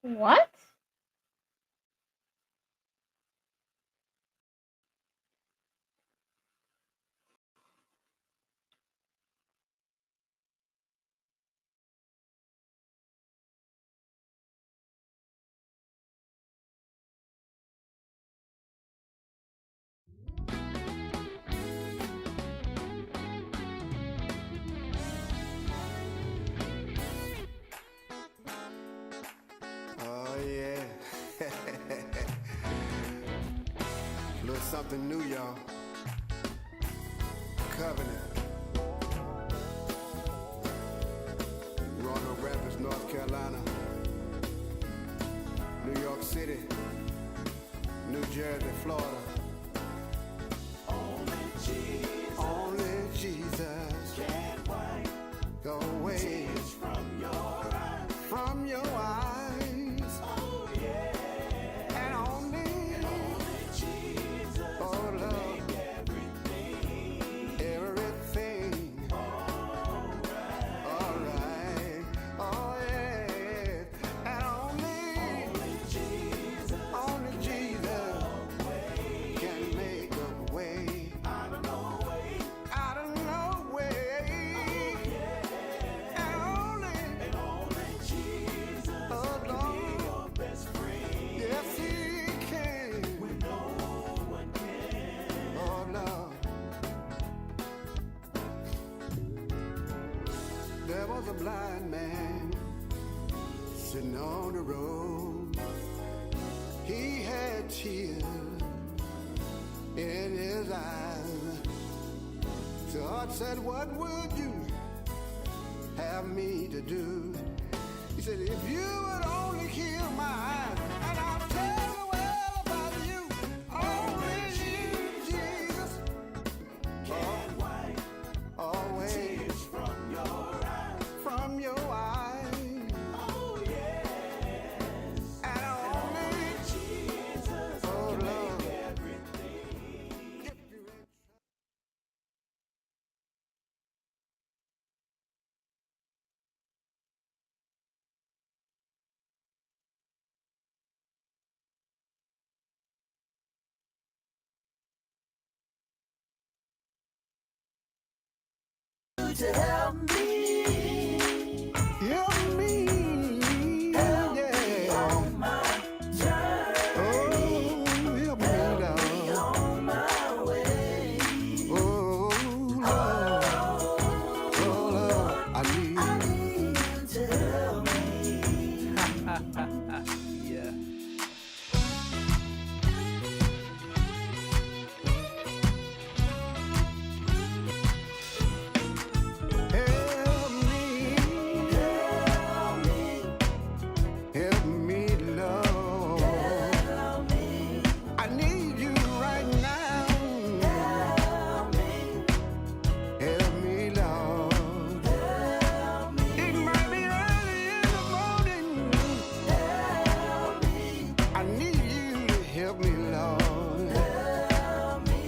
What? Oh yeah. Little something new, y'all. Covenant. Roanoke Rapids, North Carolina. New York City. New Jersey, Florida. Only Jesus can wipe away tears from your eyes. Oh yeah. And only Jesus can make everything alright. Oh yeah. And only Jesus can make a way out of no way. And only Jesus can be your best friend. Yes, he can. When no one can. Oh Lord. There was a blind man sitting on the road. He had tears in his eyes. So God said, what would you have me to do? He said, if you would only heal my eyes, and I'll tell the world about you. Only you, Jesus, can wipe away tears from your eyes. Oh yes. And only Jesus can make everything. To help me, yeah. On my journey, help me on my way. Oh Lord, I need you to help me. Yeah. Help me, Lord. I need you right now. Help me, Lord. It might be early in the morning. I need you to help me, Lord.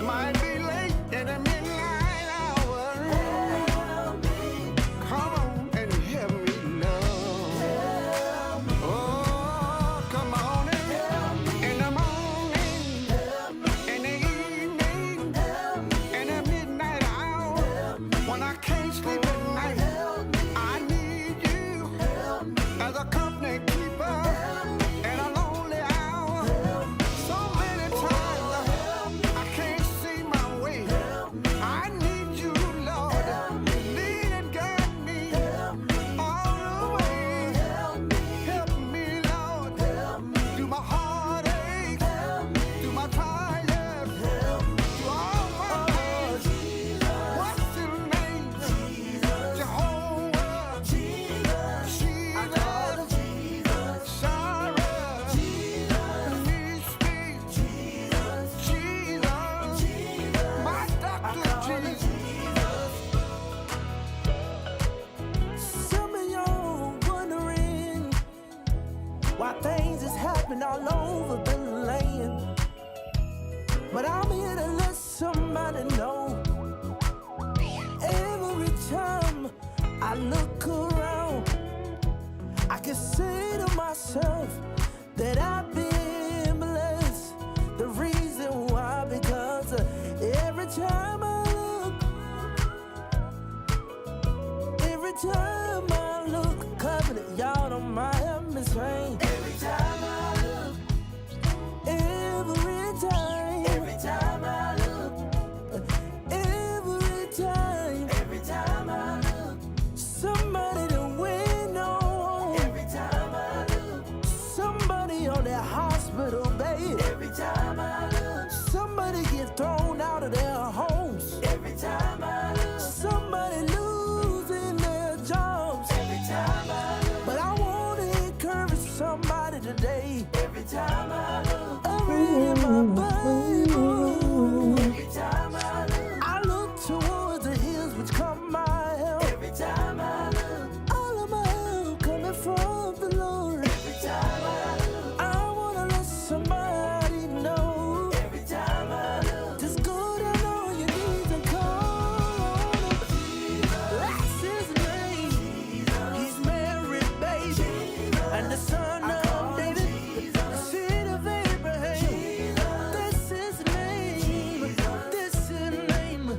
Might be late in the midnight hour. Come on and help me, Lord. Oh, come on and in the morning, in the evening, in the midnight hour, when I can't sleep at night, I need you as a company keeper in a lonely hour. So many times I can't see my way. I need you, Lord. Lead and guide me all the way. Help me, Lord. Do my heartache, do my trials, do all my pains. What's your name? Jehovah, Jesus, Sarah, Nissi, Jesus, my doctor, Jesus. Some of y'all wondering why things is happening all over the land. But I'm here to let somebody know. Every time I look around, I can say to myself, somebody today. Every time I look, I read in my Bible. Every time I look towards the hills which come my help. Every time I look, all of my help coming from the Lord. Every time I look, I wanna let somebody know. Every time I look, just go down on your knees and call on him. That's his name. He's Mary, baby, and the son of David, the seed of Abraham. This is name. This is name.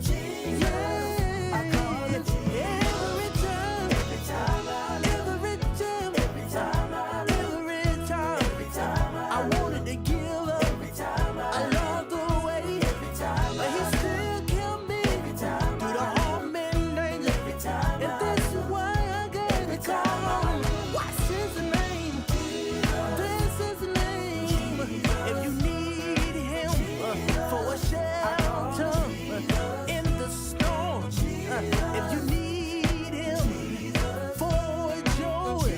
Yeah. I call it every time. Every time I every time. Every time I every time. Every time I wanted to give up. Every time I love the way. Every time but he still killed me. Every time through the harm and danger. Every time and this is why I gotta call on. What's his name? This is the name. If you need him for a shelter in the storm, if you need him for joy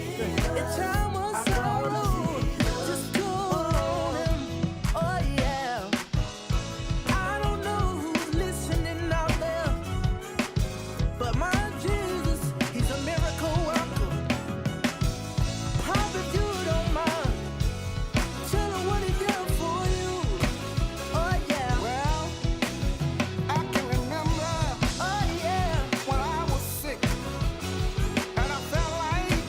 in time of sorrow, just call on him. Oh yeah. I don't know who's listening out there, but my Jesus, he's a miracle worker. Pop, if you don't mind, tell him what he done for you. Oh yeah. Well, I can remember Oh yeah. when I was sick and I felt like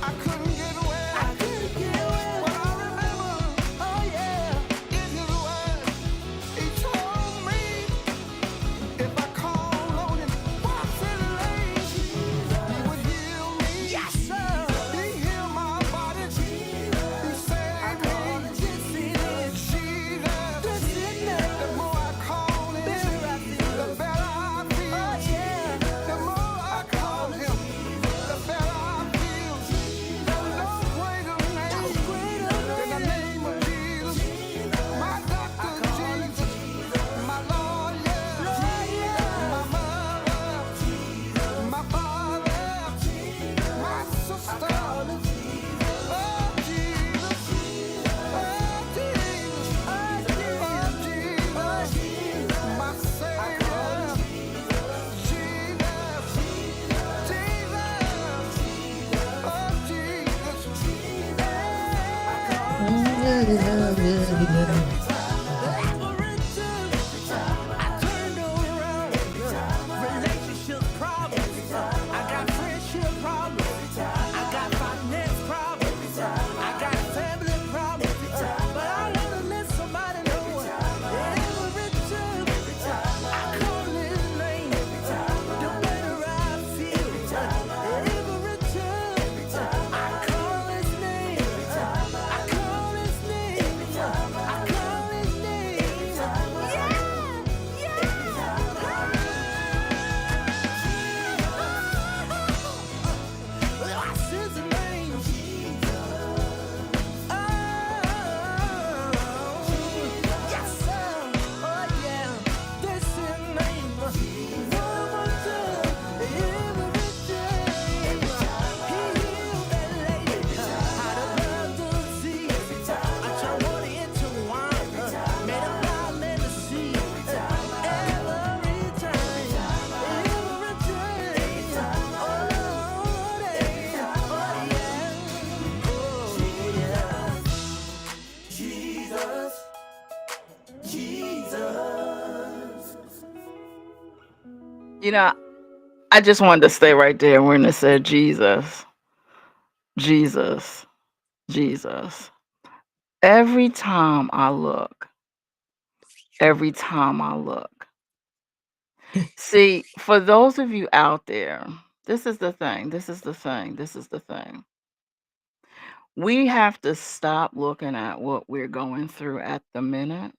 I couldn't get well. I couldn't get well. But I remember Oh yeah. in his word, he told me if I call on him, what's his name? He would heal me. Yes sir. He healed my body. He saved me. This is Jesus. this is The name. more I call him, Better I feel. the better I feel. Oh yeah. The more I call him, the better I feel. There's no greater name than the name of Jesus. My doctor, Jesus. My lawyer, my mother, my father, my sister. Oh, Jesus. Oh, Jesus. Oh, Jesus. My Savior. Jesus. I turned around. Relationship problems. I got friendship problems. I got finance problems. I got family problems. But I wanna let somebody know every time I call his name, the better I feel. Every time I call his name, I call his name, I call his name. What's his name? Yes sir. Oh yeah. This is name. One more time. Every time. He healed that lady. Had a blood disease. I turned water into wine. Made a blind man to see. Every time. Every time. Oh yeah. Oh yeah. Jesus. Jesus. You know, I just wanted to stay right there when it said Jesus, Jesus, Jesus. Every time I look, see, for those of you out there, this is the thing, this is the thing, this is the thing. We have to stop looking at what we're going through at the minute,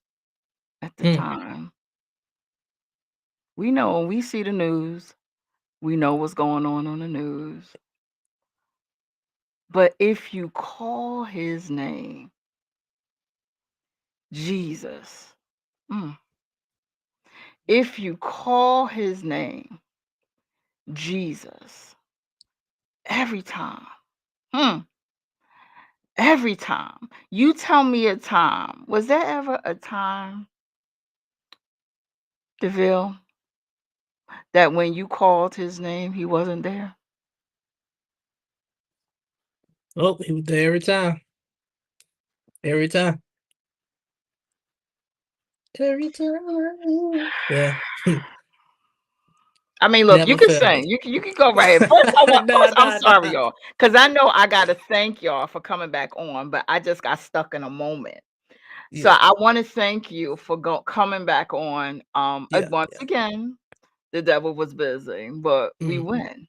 at the time. We know, we see the news, we know what's going on the news. But if you call his name, Jesus, if you call his name, Jesus, every time, every time. You tell me a time. Was there ever a time, DeVille, that when you called his name, he wasn't there? Oh, he was there every time. Every time. Every time. Yeah. I mean, look, you Never can failed sing. me. You can go right ahead. First, Nah, I'm nah, sorry, nah. y'all, because I know I gotta thank y'all for coming back on, but I just got stuck in a moment. So Yeah, I want to thank you for coming back on. yeah, Once yeah. again, the devil was busy, but we Mm. win.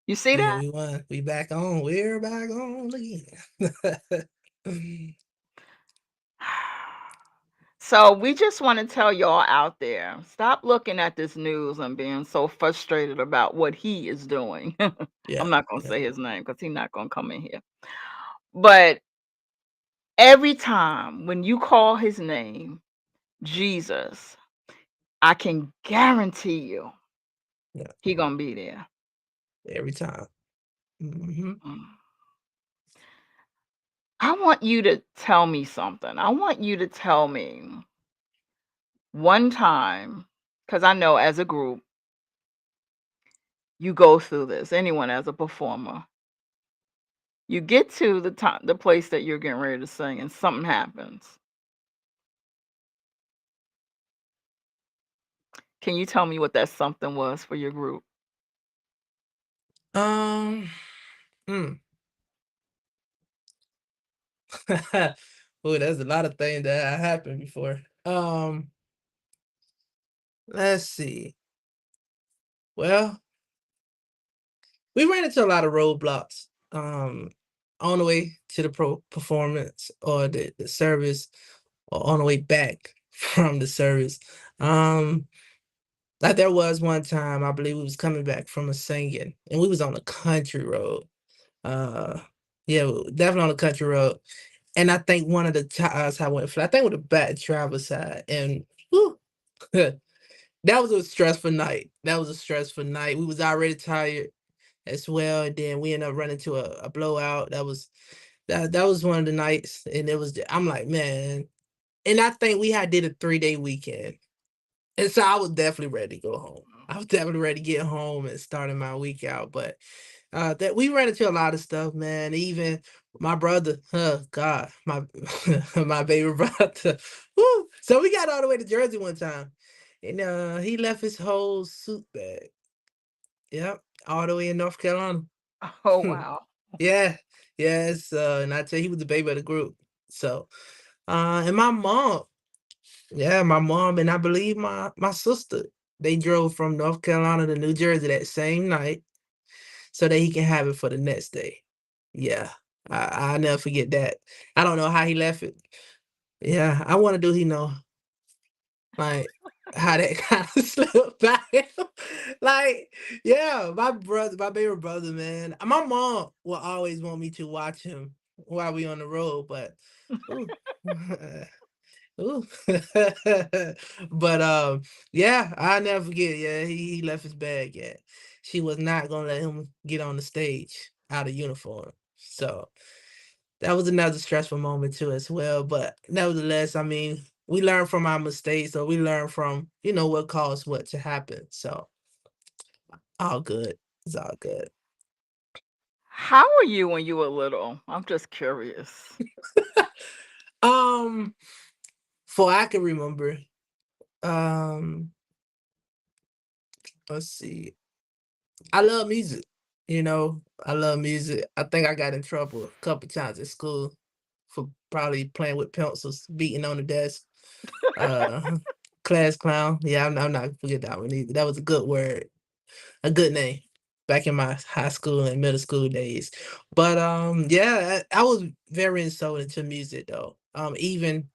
You see Yeah, that? we won. We back on. We're back on again. So we just want to tell y'all out there, stop looking at this news and being so frustrated about what he is doing. I'm Yeah, not gonna yeah, say his name because he's not gonna come in here. But every time when you call his name, Jesus, I can guarantee you yeah. he gonna be there. Every time. Hmm. Mm. I want you to tell me something. I want you to tell me one time, because I know as a group, you go through this. Anyone as a performer, you get to the place that you're getting ready to sing, and something happens. Can you tell me what that something was for your group? Um, mm. Oh, there's a lot of things that happened before. Let's see. Well, we ran into a lot of roadblocks on the way to the performance or the service or on the way back from the service. Um, like there was one time I believe we was coming back from a singing and we was on a country road. Uh yeah, definitely on a country road. And I think one of the times I went flat, I think with the back travel side and whew, that was a stressful night. That was a stressful night. We was already tired as well. And then we ended up running to a blowout. That was one of the nights. And it was I'm like, man. And I think we had did a 3-day weekend. And so I was definitely ready to go home. I was definitely ready to get home and starting my week out. But that we ran into a lot of stuff, man. Even my brother, oh God, my my baby brother. Woo. So we got all the way to Jersey one time. And he left his whole suit bag. Yep. All the way in North Carolina. Oh wow. Yeah. Yes. And I tell you, he was the baby of the group. So and my mom, yeah, my mom and I believe my sister, they drove from North Carolina to New Jersey that same night so that he can have it for the next day. Yeah, I'll never forget that. I don't know how he left it. Yeah, I want to do he know like how that kind of slipped by him. Like, yeah, my brother, my baby brother, man. My mom will always want me to watch him while we on the road, but ooh. Ooh. But, yeah, I'll never forget, yeah, he left his bag, yeah. She was not gonna let him get on the stage out of uniform. So, that was another stressful moment too as well, but nevertheless, I mean, we learn from our mistakes, or we learn from, what caused what to happen, so all good. It's all good. How were you when you were little? I'm just curious. Um, for I can remember, um, let's see. I love music. I love music. I think I got in trouble a couple times at school for probably playing with pencils, beating on the desk. Uh, class clown. Yeah, I'm not gonna forget that one either. That was a good word, a good name back in my high school and middle school days. But yeah, I was very so into music though. Even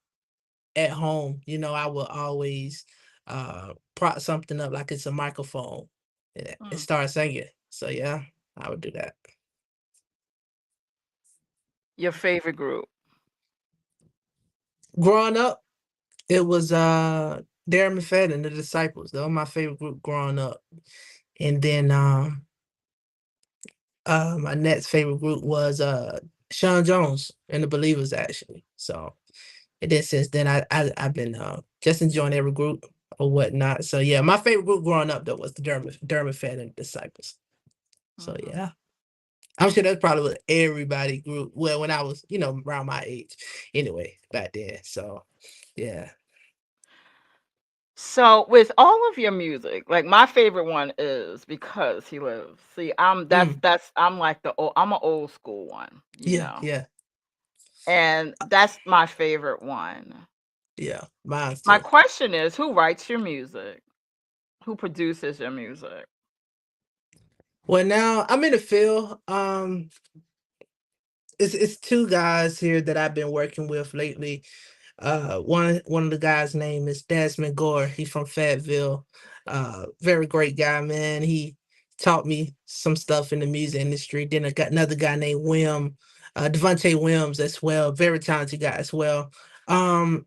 at home, I will always prop something up like it's a microphone and Mm. start singing. So yeah, I would do that. Your favorite group? Growing up, it was Darren McFadden, the Disciples. That was my favorite group growing up. And then my next favorite group was Sean Jones and the Believers actually. So and then since then I've been just enjoying every group or whatnot. So yeah, my favorite group growing up though was the Dermot Fed and Disciples. So Mhm. yeah. I'm sure that's probably what everybody grew well when I was, around my age anyway, back then. So yeah. So, with all of your music, like, my favorite one is Because He Lives. See, Mm, I'm like I'm an old school one, yeah, yeah, and that's my favorite one. yeah. Mine My too. question is, who writes your music? Who produces your music? Well now I'm in the field. It's two guys here that I've been working with lately. One of the guys' name is Desmond Gore. He's from Fayetteville. Very great guy, man. He taught me some stuff in the music industry. Then I got another guy named Devontae Williams as well. Very talented guy as well. Um,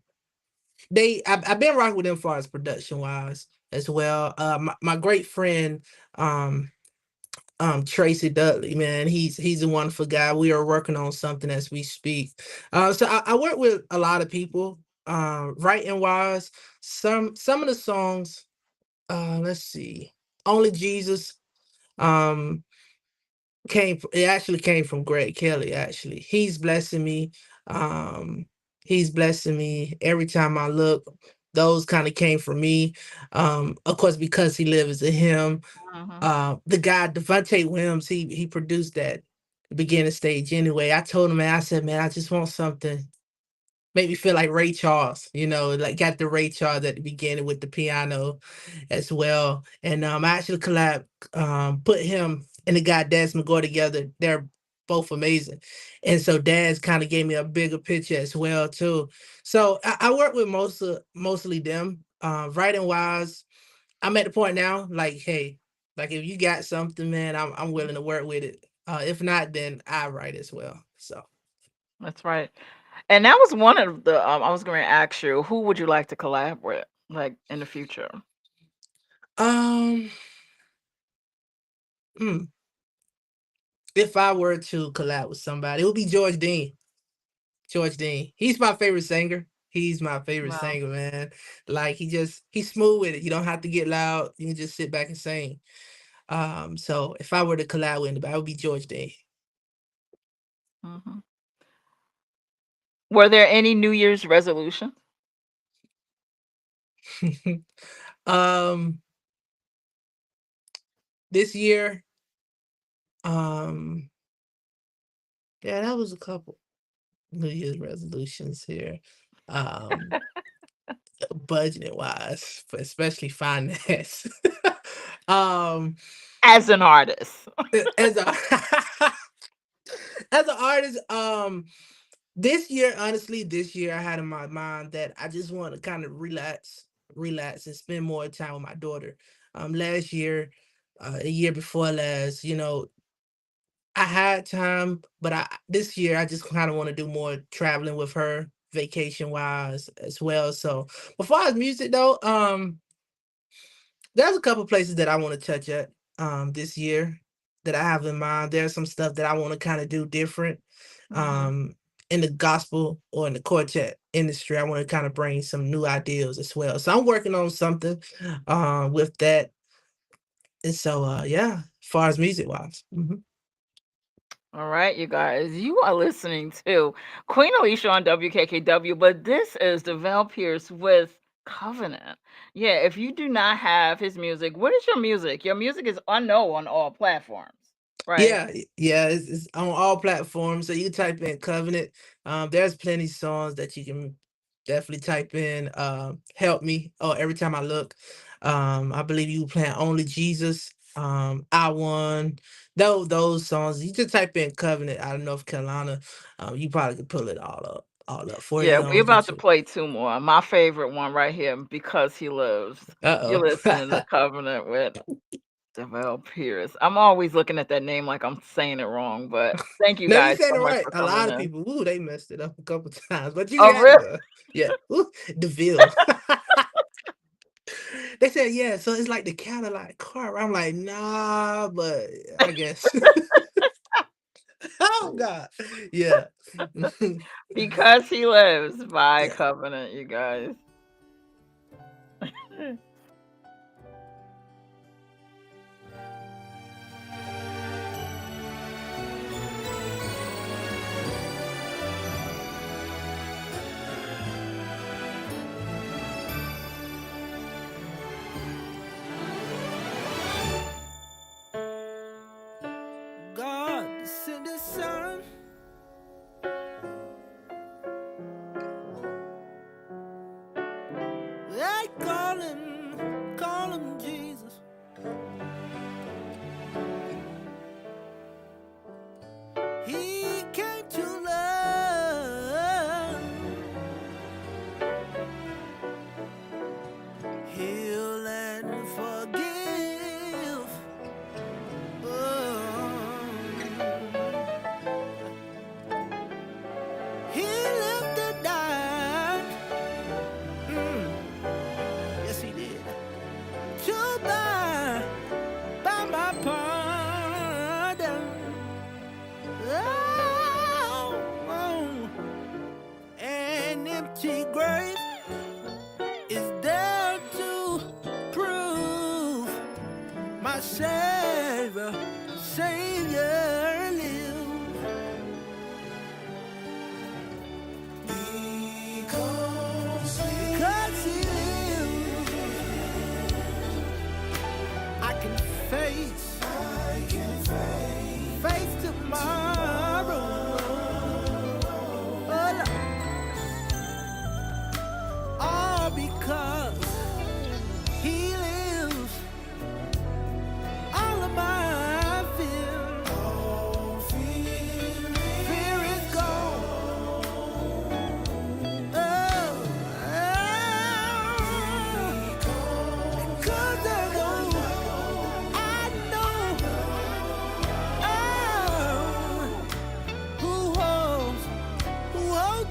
I've been rocking with them far as production wise as well. My great friend, um, Tracy Dudley, man, he's a wonderful guy. We are working on something as we speak. So I work with a lot of people, writing wise. Some of the songs, let's see, Only Jesus, um, it actually came from Greg Kelly. Actually, Um, he's blessing me every time I look. Those kind of came from me. Of course, because he lives in him. Mhm. The guy Devontae Williams, he produced that beginning stage anyway. I told him, man, I said, man, I just want something make me feel like Ray Charles, like got the Ray Charles at the beginning with the piano as well. And I actually put him and the guy Daz McGore together. They're both amazing. And so Daz kind of gave me a bigger picture as well too. So I work with mostly them. Writing wise, I'm at the point now, like, hey, like if you got something, man, I'm willing to work with it. If not, then I write as well. So That's right. And that was one of the I was going to ask you, who would you like to collab with, like, in the future? um mm, if I were to collab with somebody, it would be George Dean. George Dean. He's my favorite singer. He's my favorite Wow. singer, man. Like he's smooth with it. You don't have to get loud. You can just sit back and sing. So if I were to collab with anybody, it would be George Dean. Mhm. Were there any New Year's resolutions? um this year, um, yeah, that was a couple New Year's resolutions here. Um, budgeting wise, but especially finance. um As an artist. as a as an artist, this year I had in my mind that I just want to kind of relax and spend more time with my daughter. Last year, the year before last, I had time, but I this year I just kind of want to do more traveling with her, vacation wise as well. So, as far as music though, there's a couple places that I want to touch at this year that I have in mind. There's some stuff that I want to kind of do different Mhm. um in the gospel or in the quartet industry. I want to kind of bring some new ideas as well. So I'm working on something with that. And so yeah, as far as music wise. Mhm. All right, you guys, you are listening to Queen Alicia on WKKW, but this is DeVal Pierce with Covenant. Yeah, if you do not have his music, what is your music? Your music is unknown on all platforms, right? Yeah, it's on all platforms. So you type in Covenant. There's plenty songs that you can definitely type in. Help Me. Oh, every time I look. I believe you playing Only Jesus. I Won. Those songs. You just type in Covenant out of North Carolina. You probably could pull it all up for you Yeah, we're on about to YouTube. play two more. My favorite one right here, Because He Lives. You're listening to Uh-oh. Covenant with DeVal Pierce. I'm always looking at that name like I'm saying it wrong, but thank you No, you guys said so it much right. for A coming lot of in. people, ooh, they messed it up a couple times, but you Oh, got really? it though. Yeah. Ooh, DeVille. They said, yeah, so it's like the Cadillac car. I'm like, nah, but I guess. Oh God. Yeah. Because he lives by Yeah. covenant, you guys. God sent his son. They call him Jesus. He came to love, heal and forgive. Oh. He lived and died. Yes, he did. To buy my pardon. Oh, an empty grave is there to prove my Savior lives. Because he lives, I can face tomorrow. All because he lives. All of my fear is gone. Because I know who holds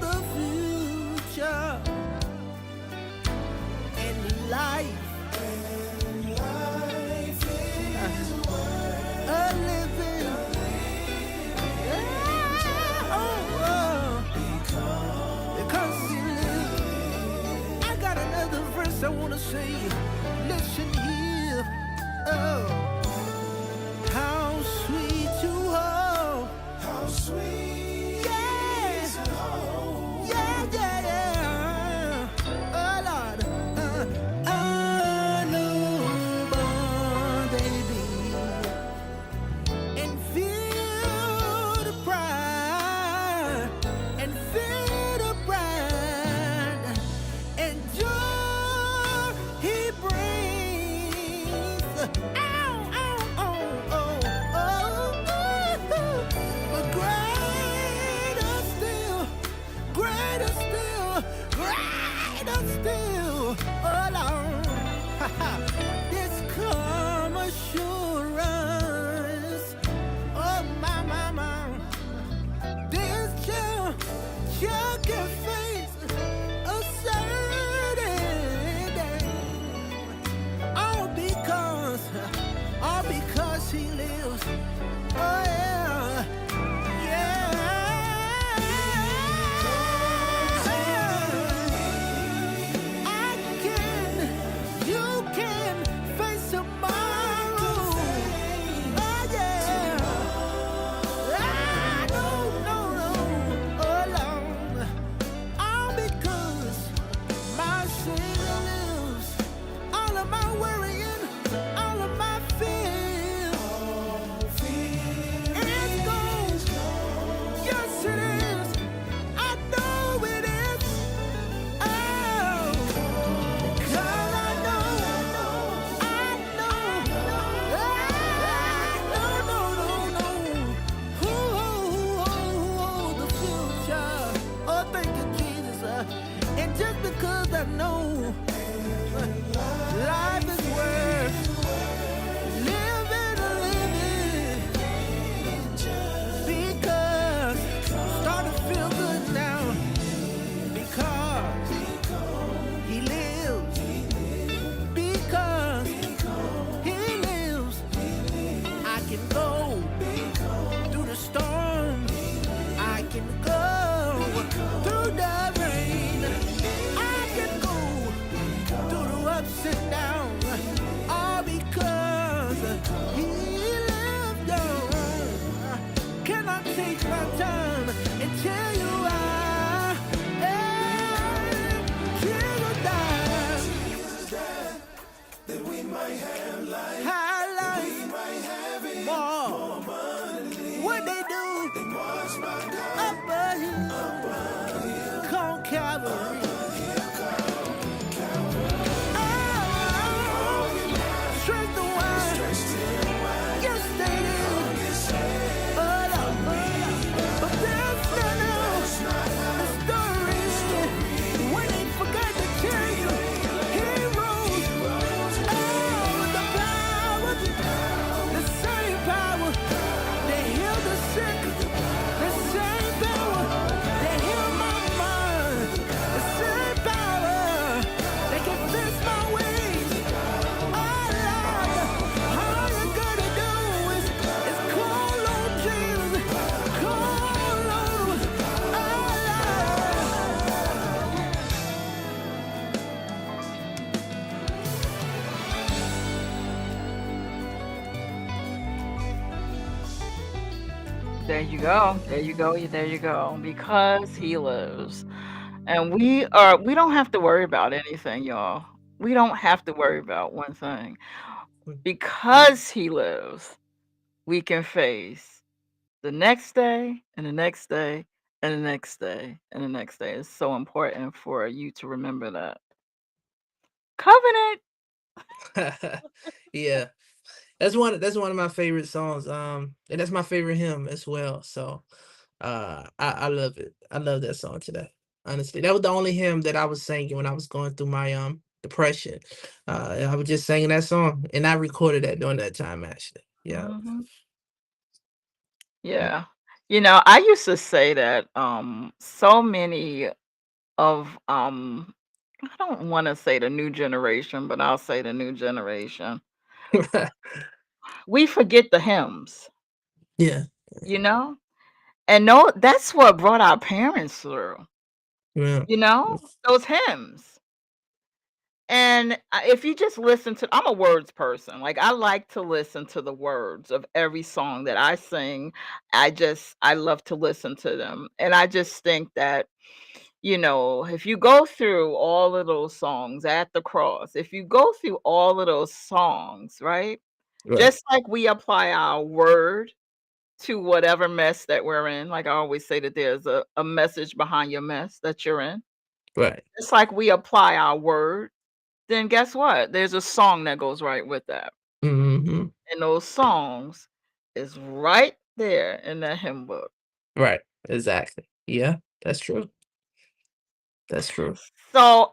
the future and life. Is a living. Because he lives. I got another verse I wanna say. Listen here. Oh, how sweet to hold. How sweet. Yeah. Yeah. Oh Lord. Newborn baby. And feel the pride. And feel the pride. And joy he brings. Ow! There you go. There you go. There you go. Because he lives. And we don't have to worry about anything, y'all. We don't have to worry about one thing. Mm. Because he lives, we can face the next day and the next day and the next day and the next day. It's so important for you to remember that. Covenant. Yeah. That's one of my favorite songs. And that's my favorite hymn as well. So I love it. I love that song today. Honestly. That was the only hymn that I was singing when I was going through my depression. I was just singing that song and I recorded that during that time actually. Yeah. Hmm. Mm. Yeah. I used to say that so many of I don't want to say the new generation, but I'll say the new generation. We forget the hymns, Yeah. you know? And no, that's what brought our parents through, Yeah. you know, those hymns. And if you just listen to, I'm a words person. Like, I like to listen to the words of every song that I sing. I love to listen to them. And I just think that, if you go through all of those songs at the cross, if you go through all of those songs, right? Right. Just like we apply our word to whatever mess that we're in. Like I always say that there's a message behind your mess that you're in. Right. It's like we apply our word, then guess what? There's a song that goes right with that. Hmm. And those songs is right there in that hymn book. Right. Exactly. Yeah. That's true. That's true. So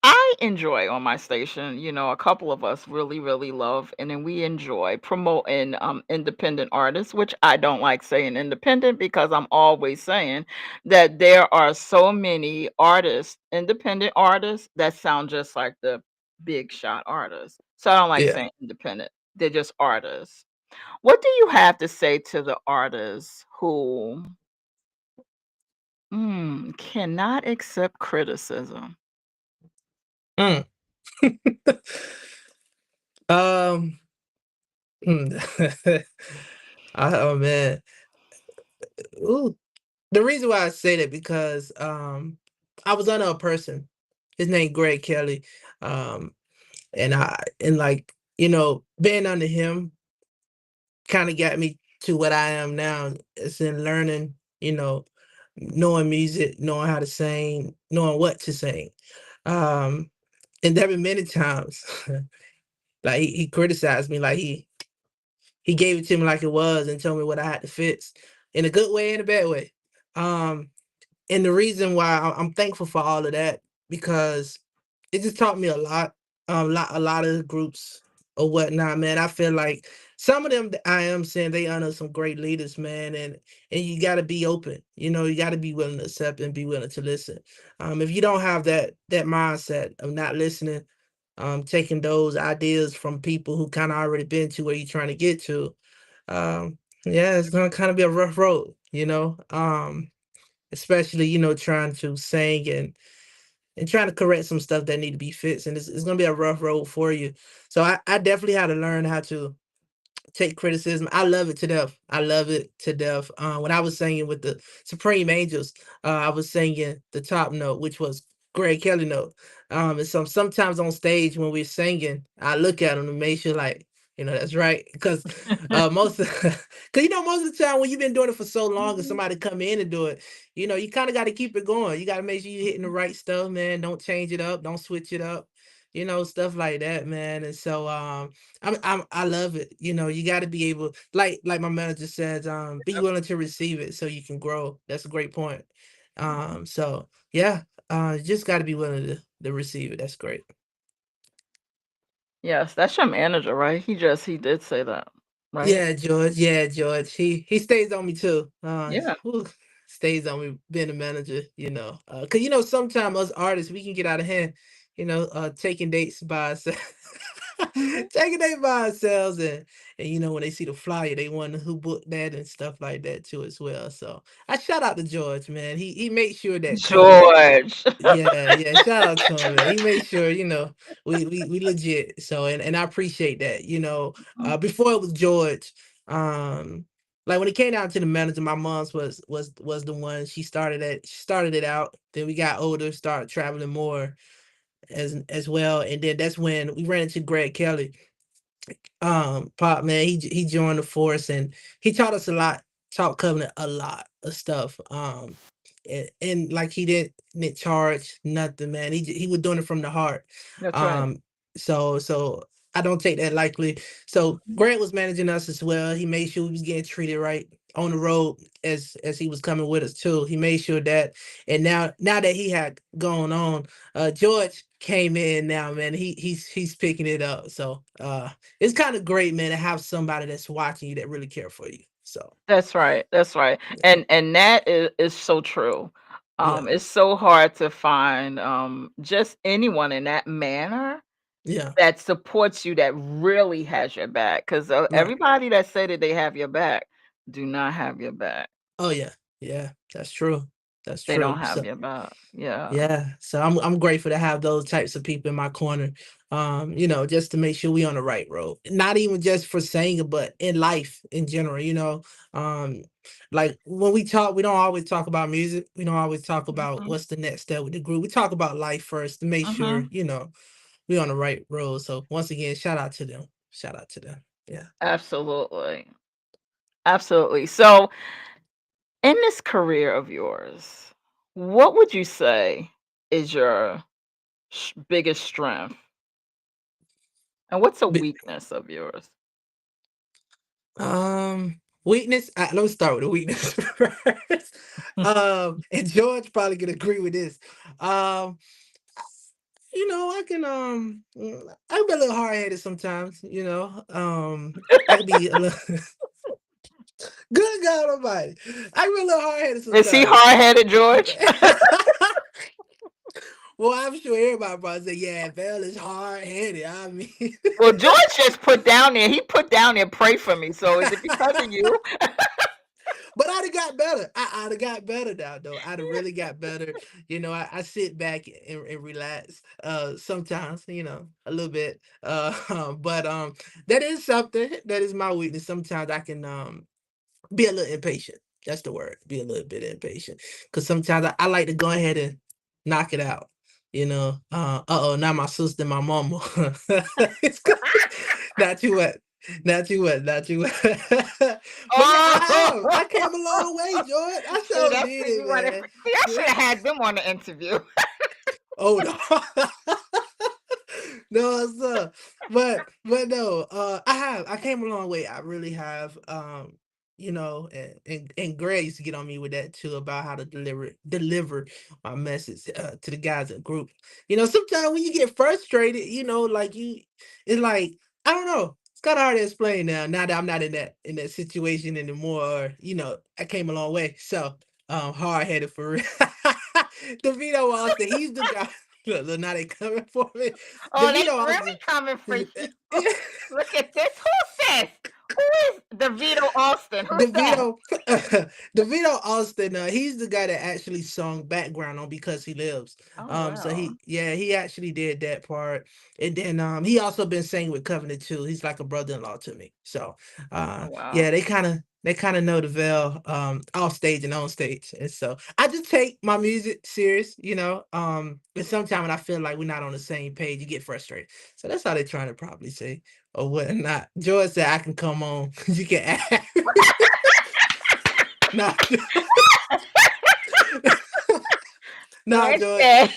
I enjoy on my station, a couple of us really, really love, and then we enjoy promoting independent artists, which I don't like saying independent because I'm always saying that there are so many artists, independent artists, that sound just like the big shot artists. So I don't like Yeah. saying independent. They're just artists. What do you have to say to the artists who cannot accept criticism? Mm. um mm. Oh man. Ooh. The reason why I say that because I was under a person. His name Greg Kelly. Um and like, being under him kind of got me to what I am now. It's in learning, knowing music, knowing how to sing, knowing what to sing. Um and there been many times like he criticized me, like he gave it to me like it was and told me what I had to fix in a good way and a bad way. Um And the reason why I'm thankful for all of that, because it just taught me a lot, a lot of groups or whatnot, man. I feel like some of them that I am saying they honor some great leaders, man, and you got to be open. You got to be willing to accept and be willing to listen. If you don't have that mindset of not listening, taking those ideas from people who kind of already been to where you're trying to get to, yeah, it's gonna kind of be a rough road, especially trying to sing and trying to correct some stuff that need to be fixed, and it's going to be a rough road for you. So I definitely had to learn how to take criticism. I love it to death. I love it to death. When I was singing with the Supreme Angels, I was singing the top note, which was Greg Kelly note. And so sometimes on stage when we're singing, I look at them to make sure, like, that's right. Because because most of the time when you've been doing it for so long and somebody come in and do it, you kind of got to keep it going. You got to make sure you're hitting the right stuff, man. Don't change it up. Don't switch it up. Stuff like that, man. And so I love it. You got to be able, like my manager says, be willing to receive it so you can grow. That's a great point. So yeah, you just got to be willing to receive it. That's great. Yes, that's your manager, right? He did say that, right? Yeah, George. Yeah, George. He stays on me too. Yeah. Whew, stays on me being a manager. Cause sometimes us artists we can get out of hand. Taking dates by ourselves, Mhm. taking dates by ourselves, and when they see the flyer, they wonder who booked that and stuff like that too as well. So I shout out to George, man. He makes sure that George. yeah, yeah. Shout out to him, man. He made sure, we legit. So and I appreciate that. Before it was George, um, Like when it came down to the manager, my mom's was the one. She started it out. Then we got older, started traveling more as well, and then that's when we ran into Greg Kelly. Pop man, he joined the force and he taught us a lot, taught Covenant a lot of stuff. And like he didn't charge nothing, man. He was doing it from the heart. That's right. Um, so I don't take that lightly. So Mhm. Grant was managing us as well. He made sure we was getting treated right on the road as he was coming with us too. He made sure that, and now that he had gone on, George came in now, man. He's picking it up. So it's kind of great, man, to have somebody that's watching you that really care for you. So That's right, that's right, yeah, and that is so true. yeah, It's so hard to find, just anyone in that manner yeah, that supports you, that really has your back. 'Cause, right. everybody that say that they have your back do not have your back. Oh yeah, yeah, that's true. That's They don't true. have So your back. Yeah. yeah, so I'm grateful to have those types of people in my corner. Just to make sure we on the right road. Not even just for singing, but in life in general, Um, like when we talk, we don't always talk about music. We don't always talk about Mhm, what's the next step with the group. We talk about life first to make sure, mhm. we on the right road. So once again, shout out to them. Shout out to them. Yeah. Absolutely. Absolutely. So, in this career of yours, what would you say is your biggest strength? And what's a But weakness of yours? weakness. Let me start with the weakness first. And George probably can agree with this. Um, I can I can be a little hard headed sometimes. I can be a little good God Almighty. I can be a little hard headed Is he sometimes. hard-headed, George? Well, I'm sure everybody probably say, yeah, Val is hard headed. I mean, Well, George just put down there, he put down there, "Pray for me." So is it because of you? but I'd have got better. I'd have got better now, though. I'd have really got better. I sit back and relax. Sometimes, a little bit. But that is something that is my weakness. Sometimes I can be a little impatient. That's the word. Be a little bit impatient. Because sometimes I like to go ahead and knock it out. Not my sister, my mama. It's good. Not too much. Not too much. Not too much. But yeah, I have. Oh! I came a long way, George. I See, sure that's what did, you wanted man. see, I Yeah. shoulda had them on the interview. Oh no. No, sir. But no, I came a long way. I really have. And Greg used to get on me with that too about how to deliver my message to the guys in the group. Sometimes when you get frustrated, it's like I don't know. It's kind of hard to explain now that I'm not in that situation anymore. Or, I came a long way. So hard headed for real. DeVito Austin, he's the guy. Look, now they coming for me. Oh, they DeVito really Austin. coming for you. Look at this. Who's this? Who is DeVito Austin? Who's that? DeVito, DeVito Austin, he's the guy that actually sung background on Because He Lives. Oh, So wow. he actually did that part. And then he also been singing with Covenant too. He's like a brother-in-law to me. So Oh, wow. yeah, they kind of know the veil off stage and on stage. And so I just take my music serious, and sometimes when I feel like we're not on the same page, you get frustrated. So that's how they're trying to probably say or whatnot. George said I can come on. You can add. Nah, nah, George George. said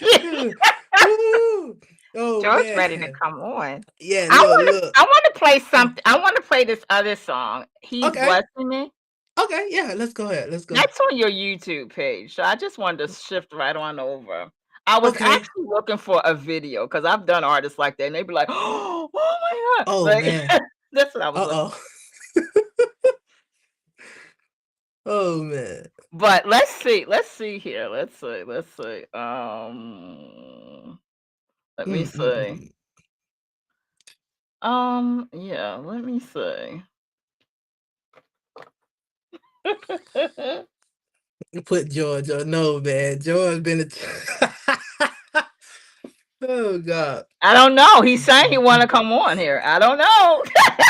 Woo. Oh George ready to man. come on. Yeah, I look, wanna look. I wanna play something. I wanna play this other song, "He's Okay. Blessing Me." Okay, yeah, let's go ahead. Let's go. That's on your YouTube page, so I just wanted to shift right on over. I was Okay. actually looking for a video because 'cause I've done artists like that, and they be like, "Oh my god." Oh Like, man. that's what I was looking Uh-oh. Oh man. but let's see here, let's see, let me Mm, mm, see. mm, Yeah, let me see. Put George on. No, man. George been Oh God. I don't know, he's saying he wanna come on here, I don't know.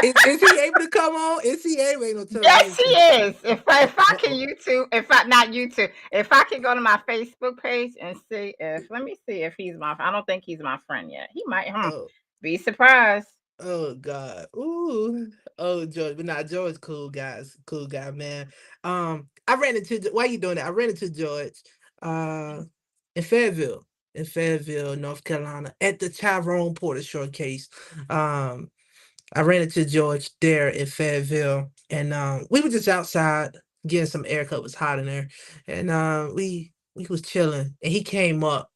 Is he able to come on? Is he able? Ain't no telling Yes, he me. is. If I can Uh-oh. YouTube, if I not YouTube, if I can go to my Facebook page and see if let me see if he's my. I don't think he's my friend yet. He might. Oh, Be surprised. oh God. Ooh. Oh, George. But nah, George, cool guys. Cool guy, man. I ran into why you doing that? I ran into George in Fayetteville. In Fayetteville, North Carolina, at the Tyrone Porter showcase. I ran into George there in Fayetteville, and we were just outside getting some air 'cause it was hot in there, and we was chilling, and he came up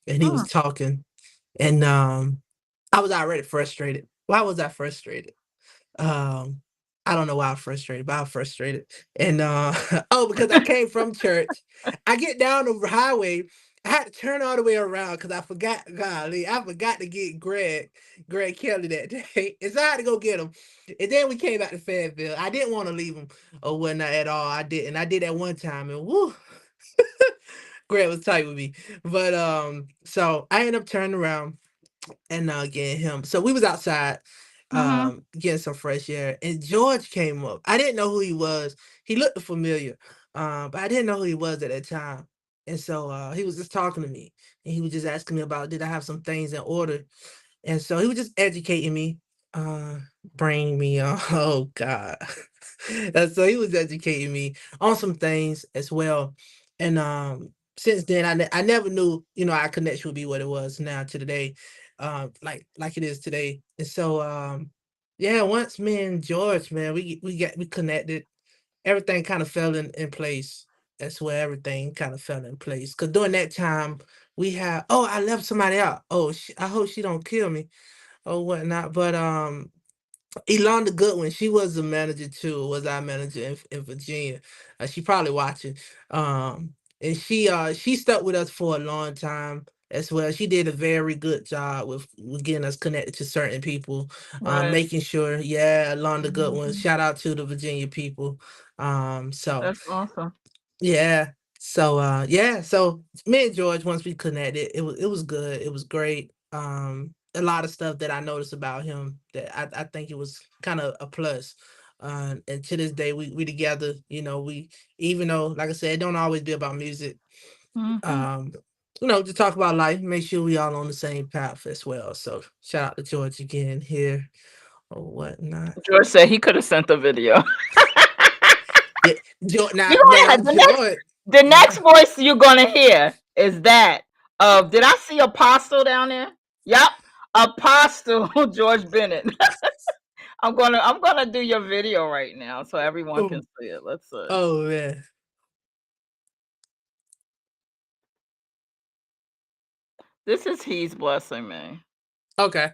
and he was Mm, talking, and I was already frustrated. Why was I frustrated? Um, I don't know why I'm frustrated, but I'm frustrated. And oh, because I came from church. I get down the highway. I had to turn all the way around because I forgot, golly, I forgot to get Greg Kelly that day. And so I had to go get him. And then we came back to Fayetteville. I didn't want to leave him or whatnot at all. I didn't. I did that one time and woo. Greg was tight with me. But so I ended up turning around and getting him. So we was outside mm-hmm. getting some fresh air, and George came up. I didn't know who he was. He looked familiar, but I didn't know who he was at that time. And so he was just talking to me, and he was just asking me about did I have some things in order. And so he was just educating me, uh, bringing me on. Oh God. And so he was educating me on some things as well. And since then I never knew, our connection would be what it was now to today. Like it is today. And so yeah, once me and George, man, we connected, everything kind of fell in place. That's where everything kind of fell in place. Cause during that time I left somebody out. Oh, I hope she don't kill me or whatnot. But Elonda Goodwin, she was the manager too, was our manager in Virginia. She probably watching. And she stuck with us for a long time as well. She did a very good job with getting us connected to certain people, Right. making sure, yeah, Elonda Goodwin. Mhm. Shout out to the Virginia people. So That's awesome. yeah. So yeah, so me and George, once we connected, it was good. It was great. A lot of stuff that I noticed about him that I think it was kind of a plus. And to this day we together, we even though, like I said, it don't always be about music. Mhm. Um, to talk about life, make sure we all on the same path as well. So shout out to George again here or whatnot. George said he could have sent the video. Yeah, George You now gonna now have George. the next Yeah. voice you're gonna hear is that of did I see Apostle down there? Yep. Apostle George Bennett. I'm gonna do your video right now so everyone can Oh, see it. Let's see. oh man. This is He's Blessing Me. Okay.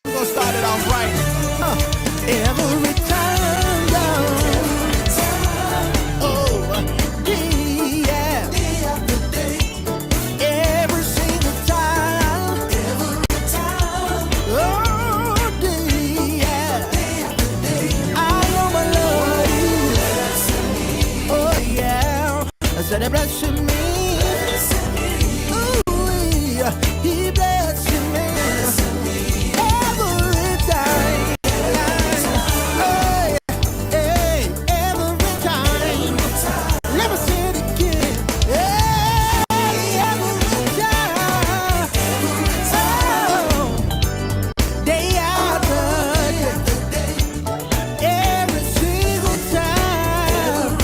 I'm gonna start it off right. Every time, oh, yeah. Every single time, oh, yeah. I know my Lord, oh yeah. I said, blessing me. Ooh, yeah. He blessing me. Every time. Hey, hey, every time. Never said again. Hey, every time. Oh, day after day. Every single time.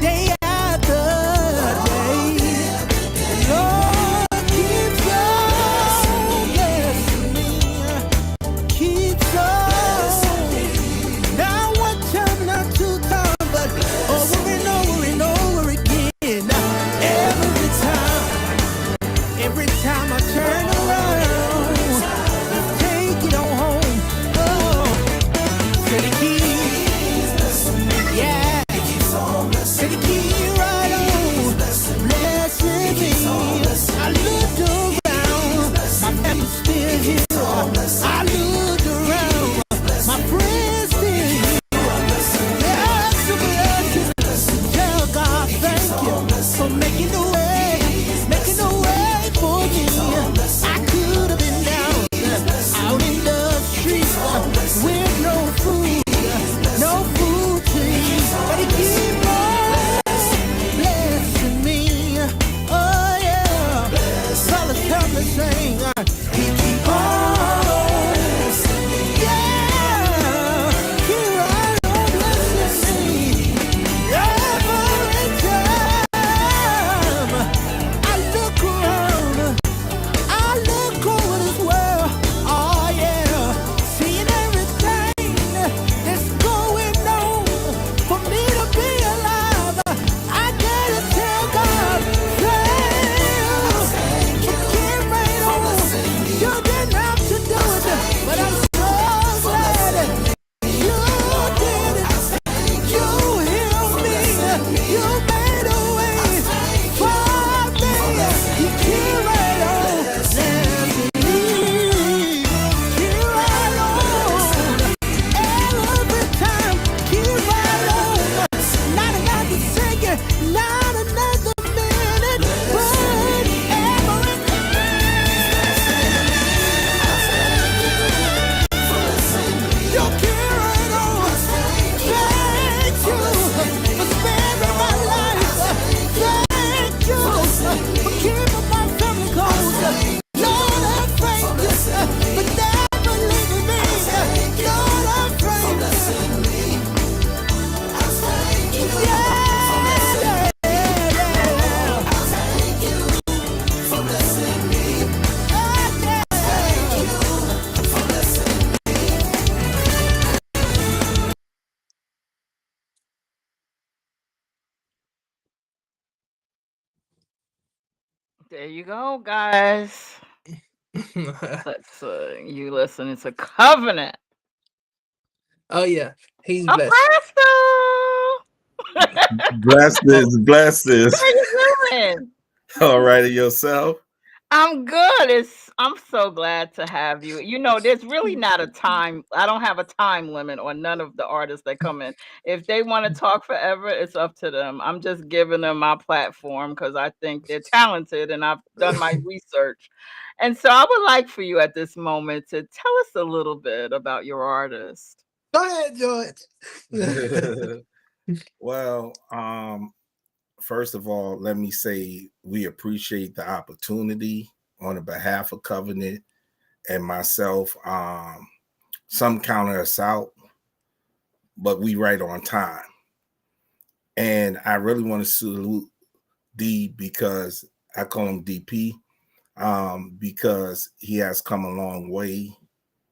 Day after day. Lord keeps There you go, guys. You listen, it's a covenant. Oh yeah, he's blessed. Apostle! Blessings. How you doing? All right, and yourself? I'm good. I'm so glad to have you. You know, there's really not a time. I don't have a time limit on none of the artists that come in. If they want to talk forever, it's up to them. I'm just giving them my platform because I think they're talented and I've done my research. And so I would like for you at this moment to tell us a little bit about your artist. Go ahead, George. Well, first of all, let me say we appreciate the opportunity on the behalf of Covenant and myself. Some counter us out, but we right on time. And I really want to salute D because I call him DP, because he has come a long way.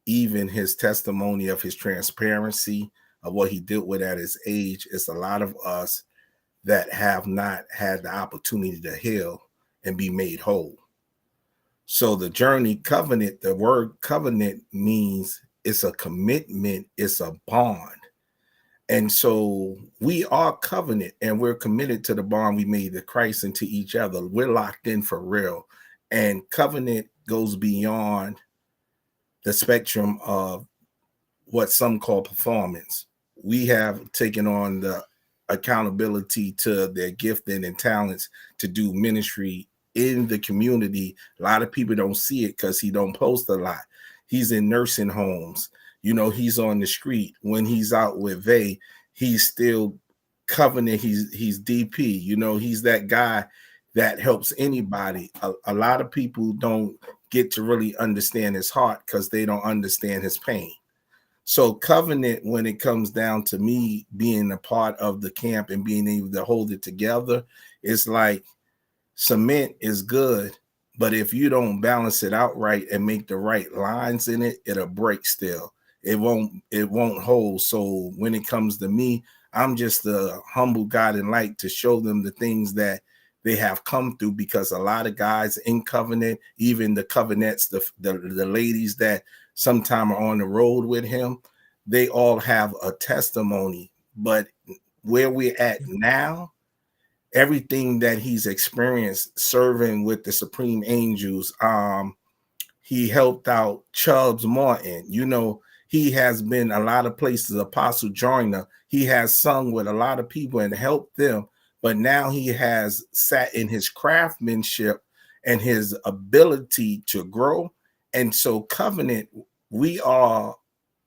Even his testimony of his transparency of what he dealt with at his age is a lot of us that have not had the opportunity to heal and be made whole. So the journey covenant, the word covenant means it's a commitment, it's a bond. And so we are covenant and we're committed to the bond we made to Christ and to each other. We're locked in for real. And covenant goes beyond the spectrum of what some call performance. We have taken on the accountability to their gifting and talents to do ministry in the community. A lot of people don't see it because he don't post a lot. He's in nursing homes. You know, he's on the street. When he's out with Vay, he's still covenant. He's DP. You know, he's that guy that helps anybody. A lot of people don't get to really understand his heart because they don't understand his pain. So covenant, when it comes down to me being a part of the camp and being able to hold it together, it's like cement is good, but if you don't balance it out right and make the right lines in it, it'll break still. It won't hold. So when it comes to me, I'm just a humble God and light to show them the things that they have come through, because a lot of guys in covenant, even the covenants, the ladies that sometime are on the road with him, they all have a testimony. But where we're at now, everything that he's experienced serving with the Supreme Angels, he helped out Chubbs Martin. You know, he has been a lot of places, Apostle Joyner. He has sung with a lot of people and helped them. But now he has sat in his craftsmanship and his ability to grow. And so Covenant, we are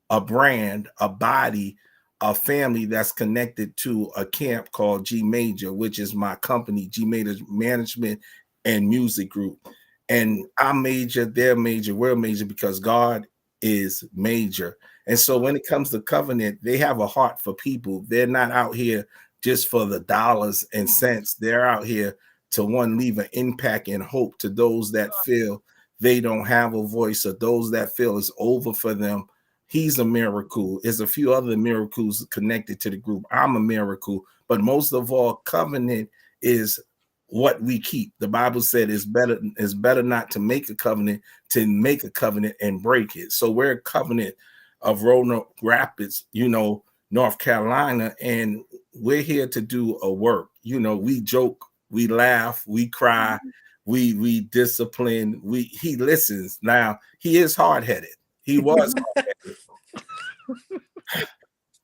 a brand, a body, a family that's connected to a camp called G Major, which is my company, G Major Management and Music Group. And I'm major, they're major, we're major because God is major. And so when it comes to Covenant, they have a heart for people. They're not out here just for the dollars and cents. They're out here to leave an impact and hope to those that feel they don't have a voice, or those that feel it's over for them. He's a miracle. There's a few other miracles connected to the group. I'm a miracle, but most of all, covenant is what we keep. The Bible said it's better not to make a covenant, to make a covenant and break it. So we're a covenant of Roanoke Rapids, North Carolina, and we're here to do a work. We joke, we laugh, we cry, we discipline, he listens. Now, he is hard-headed. He was hard-headed.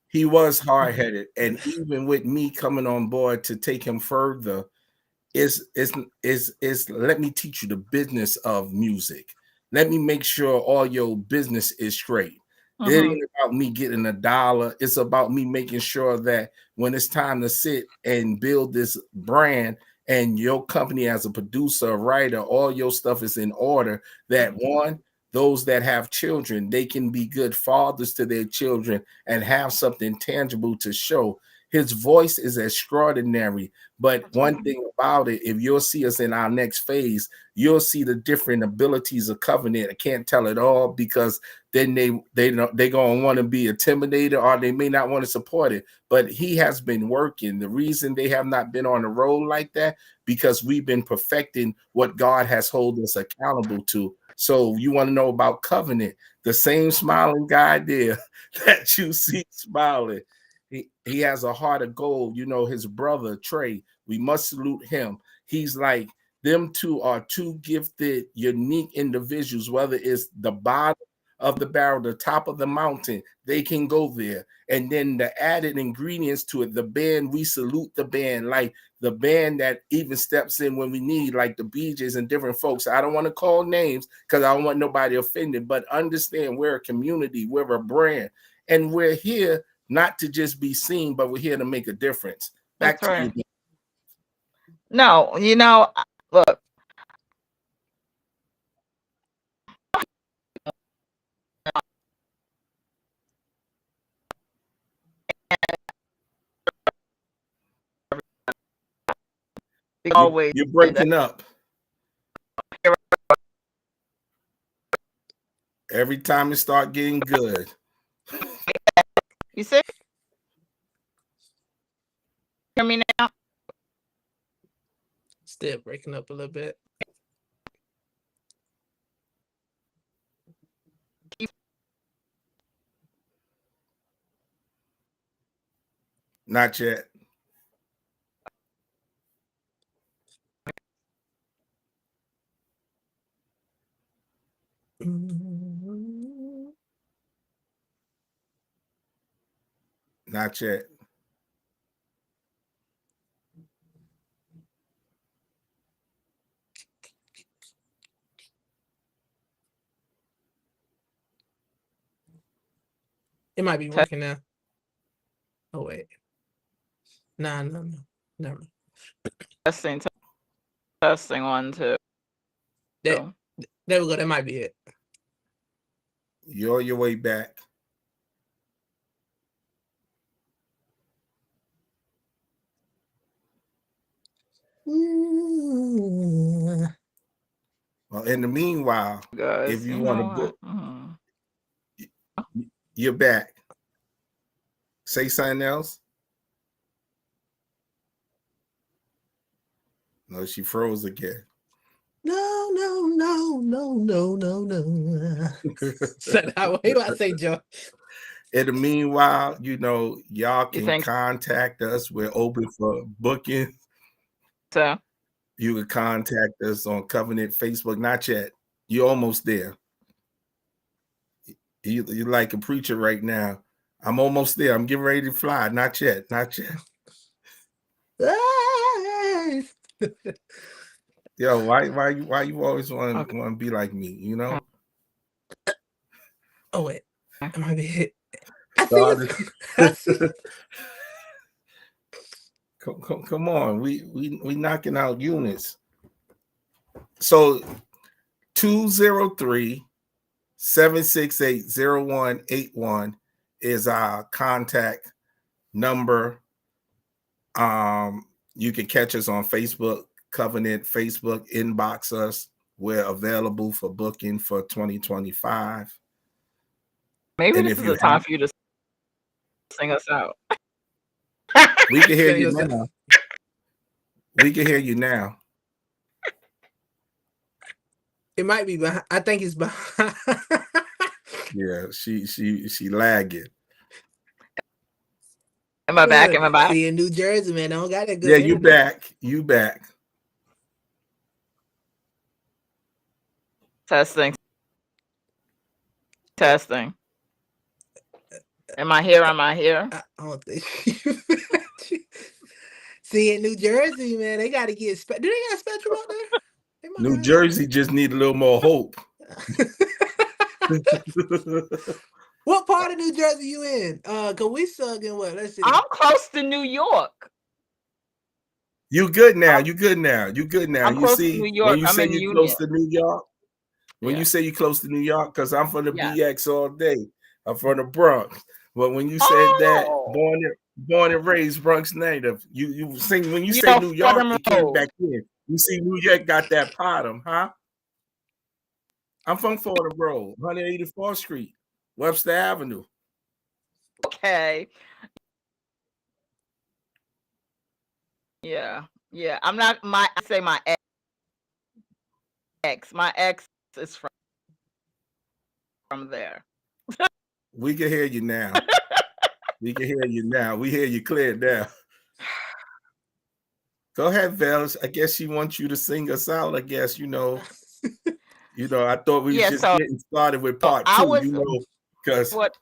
He was hard-headed. And even with me coming on board to take him further, is let me teach you the business of music. Let me make sure all your business is straight. It ain't about me getting $1. It's about me making sure that when it's time to sit and build this brand and your company as a producer, a writer, all your stuff is in order, that one, those that have children, they can be good fathers to their children and have something tangible to show. His voice is extraordinary. But That's one right. thing about it, if you'll see us in our next phase, you'll see the different abilities of covenant. I can't tell it all because then they're gonna want to be intimidated, or they may not want to support it. But he has been working. The reason they have not been on the road like that, because we've been perfecting what God has held us accountable to. So you want to know about covenant? The same smiling guy there that you see smiling, he has a heart of gold. You know, his brother Trey, we must salute him. He's like, them two are two gifted, unique individuals. Whether it's the bottom of the barrel, the top of the mountain, they can go there. And then the added ingredients to it, the band, we salute the band, like the band that even steps in when we need, like the BJs and different folks. I don't want to call names because I don't want nobody offended, but understand we're a community, we're a brand, and we're here not to just be seen, but we're here to make a difference. Back That's to you. right. No, you know, look, always You're breaking up. Every time it start getting good. You see? Hear me now? Still breaking up a little bit. Not yet. Not yet. It might be working now. Oh wait. No. Never. Testing 1, 2. There we go. That might be it. You're on your way back. Well, in the meanwhile, Guys, if you want to book, Mhm. you're back. Say something else. No, she froze again. No. Said I wait. I say, Joe. In the meanwhile, you know, y'all can think- contact us. We're open for booking. So You can contact us on Covenant Facebook. Not yet. You're almost there. You're like a preacher right now. I'm almost there. I'm getting ready to fly. Not yet. Not yet. Yo, why you always want to be like me? You know. Oh wait, that might be it. Come on, we knocking out units. So 203-768-0181 is our contact number. You can catch us on Facebook, Covenant Facebook, inbox us. We're available for booking for 2025. maybe And this if is you the time have- for you to sing us out. We can hear you Sing us now. We can hear you now. It might be behind. I think it's behind. Yeah, she lagging. Am I back? Am I back? See, in New Jersey, man, I don't got that good. Yeah, you internet. back. You back. Testing. Am I here? Am I here? I don't think. See, in New Jersey, man, they got to get. Do they got Spectrum out there? They might New have- Jersey just need a little more hope. What part of New Jersey you in? Cause we stuck in what? Let's see. I'm close to New York. You good now. You good now. You good now. I'm You close to see, New York. when you I'm say in you Union. close to New York, when Yeah. you say you close to New York, because I'm from the Yeah. BX all day. I'm from the Bronx. But when you said that, Oh. born and raised Bronx native. You sing when you You say know, New York, Fordham it came Road. back in. You see, New York got that bottom, huh? I'm from Fordham Road, 184th Street, Webster Avenue. Okay. Yeah. Yeah. I'm not I say my ex. My ex is from there. We can hear you now. We can hear you now. We hear you clear now. Go ahead, Val. I guess she wants you to sing us out. I guess I thought we was Yeah, just so getting started with part I two, was because what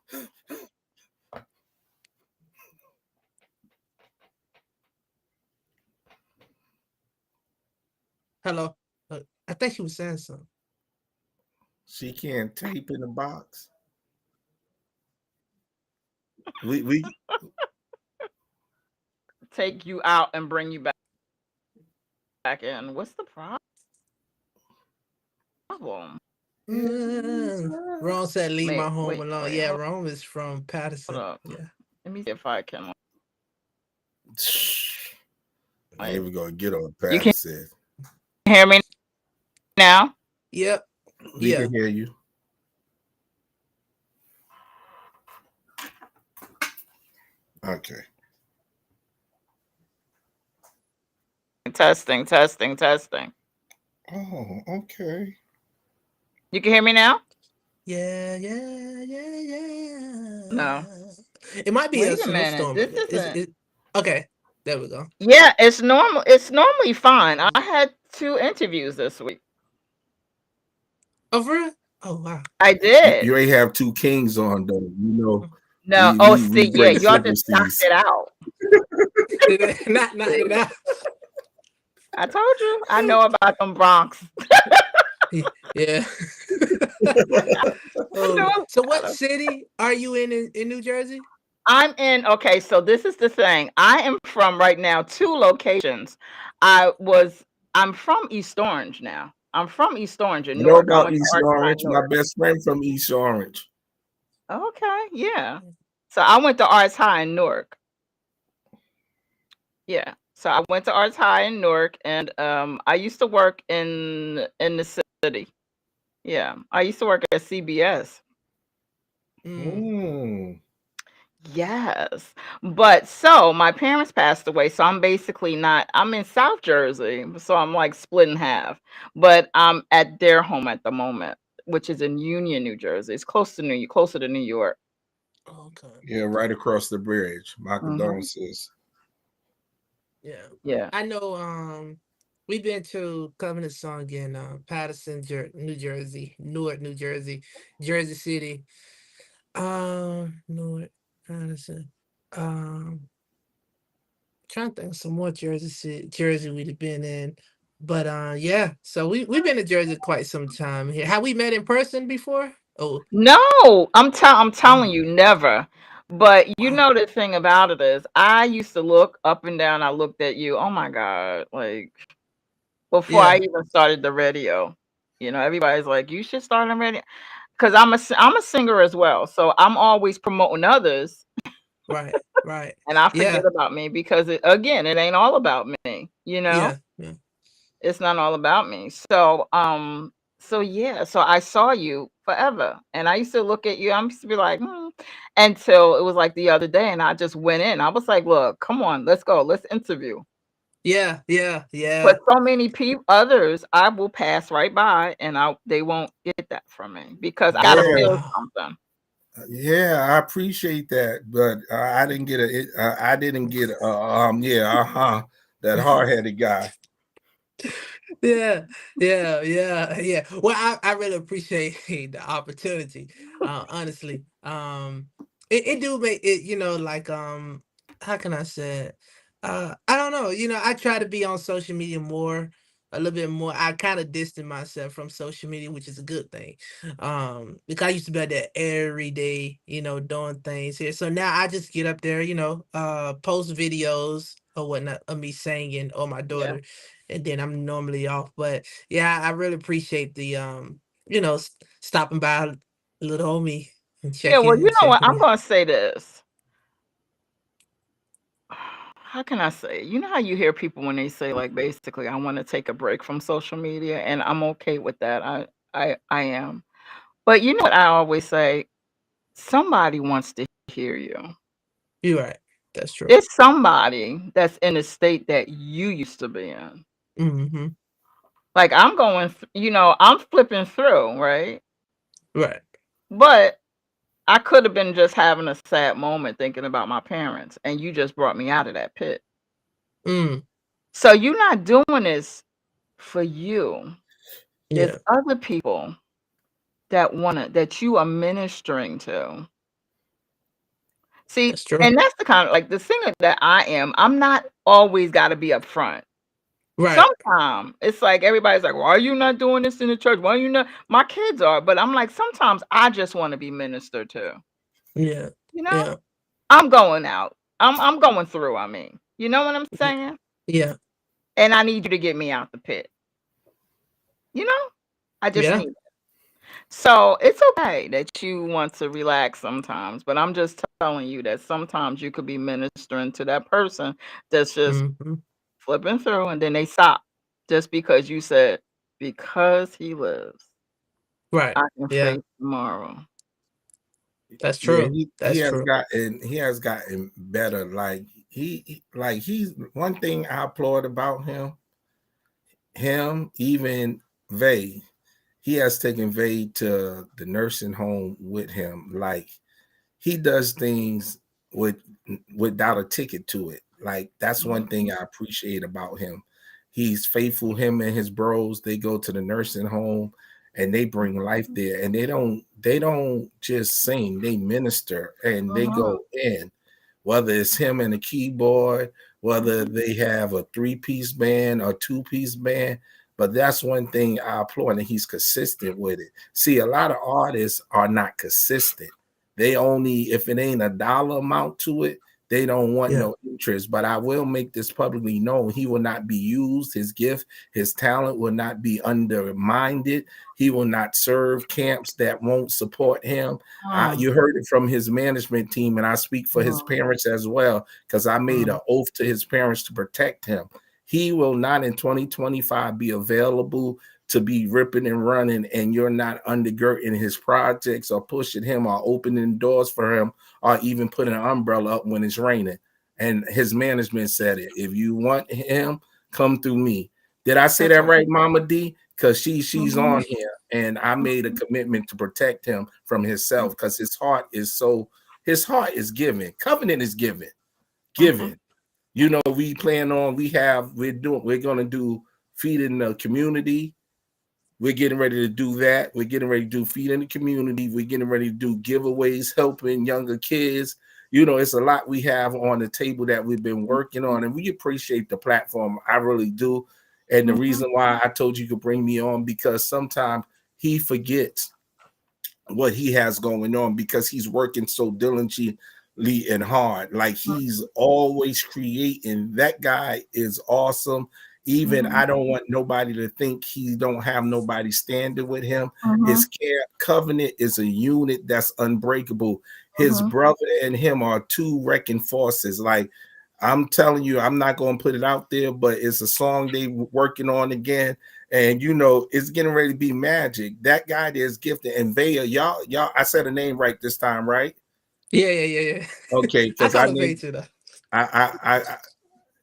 Hello. I think she was saying something. she can't tape in the box. We take you out and bring you back in. What's the problem? Rome said, "Leave my home Wait, alone." wait, Yeah, hold Rome is from Patterson. up. Yeah. Let me see if I can. here we go. Get on You can Patterson. hear me now? Yep. We Yeah. can hear you. Okay. Testing. Oh, okay. You can hear me now? Yeah. No. It might be a Wait a minute. snowstorm. This isn't. Okay. There we go. Yeah, it's normal. It's normally fine. I had 2 interviews this week. Oh, for real? Oh, wow. I did. You ain't have 2 kings on though. No. We See, yeah, break y'all just knocked frequencies. it out. not now. I told you. I know about them Bronx. Yeah. So what city are you in New Jersey? I'm in. Okay, so this is the thing. I am from right now 2 locations. I'm from East Orange now. I'm from East Orange in You know Newark. I about went to East Arts High Orange? My Newark. best friend from East Orange. Okay, yeah. So I went to Arts High in Newark. Yeah. So I went to Arts High in Newark, and I used to work in the city. Yeah, I used to work at CBS. Yes. But so my parents passed away, so I'm basically not. I'm in South Jersey, so I'm like split in half. But I'm at their home at the moment, which is in Union, New Jersey. It's closer to New York. Okay. Yeah, right across the bridge. My condolences. Yeah. Yeah. I know we've been to Covenant Song in Patterson, New Jersey, Newark, New Jersey, Jersey City. Newark, Patterson. Trying to think of some more Jersey we'd have been in. But yeah, so we've been to Jersey quite some time here. Have we met in person before? Oh, No, I'm telling you, never. But you wow. know the thing about it is, I used to look up and down. I looked at you. Oh my God! Like before I Yeah, even started the radio, everybody's like, you should start a radio, because I'm a singer as well. So I'm always promoting others, right. and I Yeah, forget about me because again, it ain't all about me. yeah. It's not all about me. So yeah, so I saw you forever, and I used to look at you. I used to be like, until it was like the other day, and I just went in. I was like, look, come on, let's go, let's interview. Yeah. But so many others, I will pass right by, and they won't get that from me because I gotta Yeah. feel Wow. something. Yeah, I appreciate that, but I didn't get that hard-headed guy. Yeah. Well, I really appreciate the opportunity. Honestly, it do make it. Like how can I say it? I don't know. I try to be on social media a little bit more. I kind of distance myself from social media, which is a good thing. Because I used to be out there every day, doing things here. So now I just get up there, post videos or whatnot of me singing or my Yeah. daughter, and then I'm normally off. But yeah, I really appreciate the stopping by, little homie, and Yeah. Well, you know what? checking I'm in. gonna say this. how can I say? You know how you hear people when they say like basically I want to take a break from social media, and I'm okay with that. I am. But you know what I always say? Somebody wants to hear you. You're right. That's true. It's somebody that's in a state that you used to be in. Mm-hmm. Like I'm going, I'm flipping through, right? Right. But I could have been just having a sad moment thinking about my parents, and you just brought me out of that pit. Mm. So you're not doing this for you. There's Yeah. other people that you are ministering to. See, That's true. and that's the kind of like the singer that I am. I'm not always got to be upfront. Right. Sometimes it's like everybody's like, why are you not doing this in the church? Why are you not? My kids are, but I'm like, sometimes I just want to be ministered to. Yeah. You know, Yeah. I'm going out. I'm going through. I mean, you know what I'm Mhm. saying? Yeah. And I need you to get me out the pit. You know, I just Yeah. need it. So it's okay that you want to relax sometimes, but I'm just telling you that sometimes you could be ministering to that person that's just Mm-hmm. flipping through and then they stop just because you said, because he lives, Right. I can Yeah. face tomorrow. That's Yeah, true. he That's has true. gotten better. Like he's one thing I applaud about him, even Vay, he has taken Vay to the nursing home with him. Like he does things with without a ticket to it. Like that's one thing I appreciate about him. He's faithful. Him and his bros, they go to the nursing home and they bring life there. And they don't just sing, they minister and they Mhm, go in. Whether it's him and a keyboard, whether mhm, they have a three-piece band or two-piece band. But that's one thing I applaud, and he's consistent with it. See, a lot of artists are not consistent. They only, if it ain't a dollar amount to it, they don't want Yeah. no interest. But I will make this publicly known. He will not be used. His gift, his talent will not be undermined. He will not serve camps that won't support him. mm, You heard it from his management team, and I speak for his mm, parents as well, because I made mm, an oath to his parents to protect him. He will not in 2025 be available to be ripping and running, and you're not undergirding his projects or pushing him or opening doors for him or even putting an umbrella up when it's raining. And his management said it. If you want him, come through me. Did I say that's that right. right, Mama D? Because she's Mhm, on here, and I made a mhm, commitment to protect him from himself because his heart is giving. Covenant is mhm, giving. We're gonna do feeding the community. We're getting ready to do that. We're getting ready to do feed in the community. We're getting ready to do giveaways, helping younger kids. It's a lot we have on the table that we've been working on, and we appreciate the platform. I really do. And the mhm, reason why I told you to bring me on, because sometimes he forgets what he has going on because he's working so diligently and hard. Like he's always creating. That guy is awesome. Even mhm, I don't want nobody to think he don't have nobody standing with him. His mhm, covenant is a unit that's unbreakable. His mhm, brother and him are two wrecking forces. Like I'm telling you, I'm not going to put it out there, but it's a song they working on again, and it's getting ready to be magic. That guy there's gifted, and Vaya, y'all, I said a name right this time, right? Yeah. Yeah. Yeah. Yeah. Okay, I because call it Vay too, though. I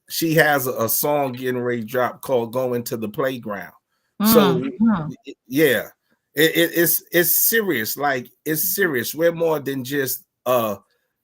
she has a song getting ready to drop called "Going to the Playground." So mm, mhm, yeah, it's serious. Like it's serious. We're more than just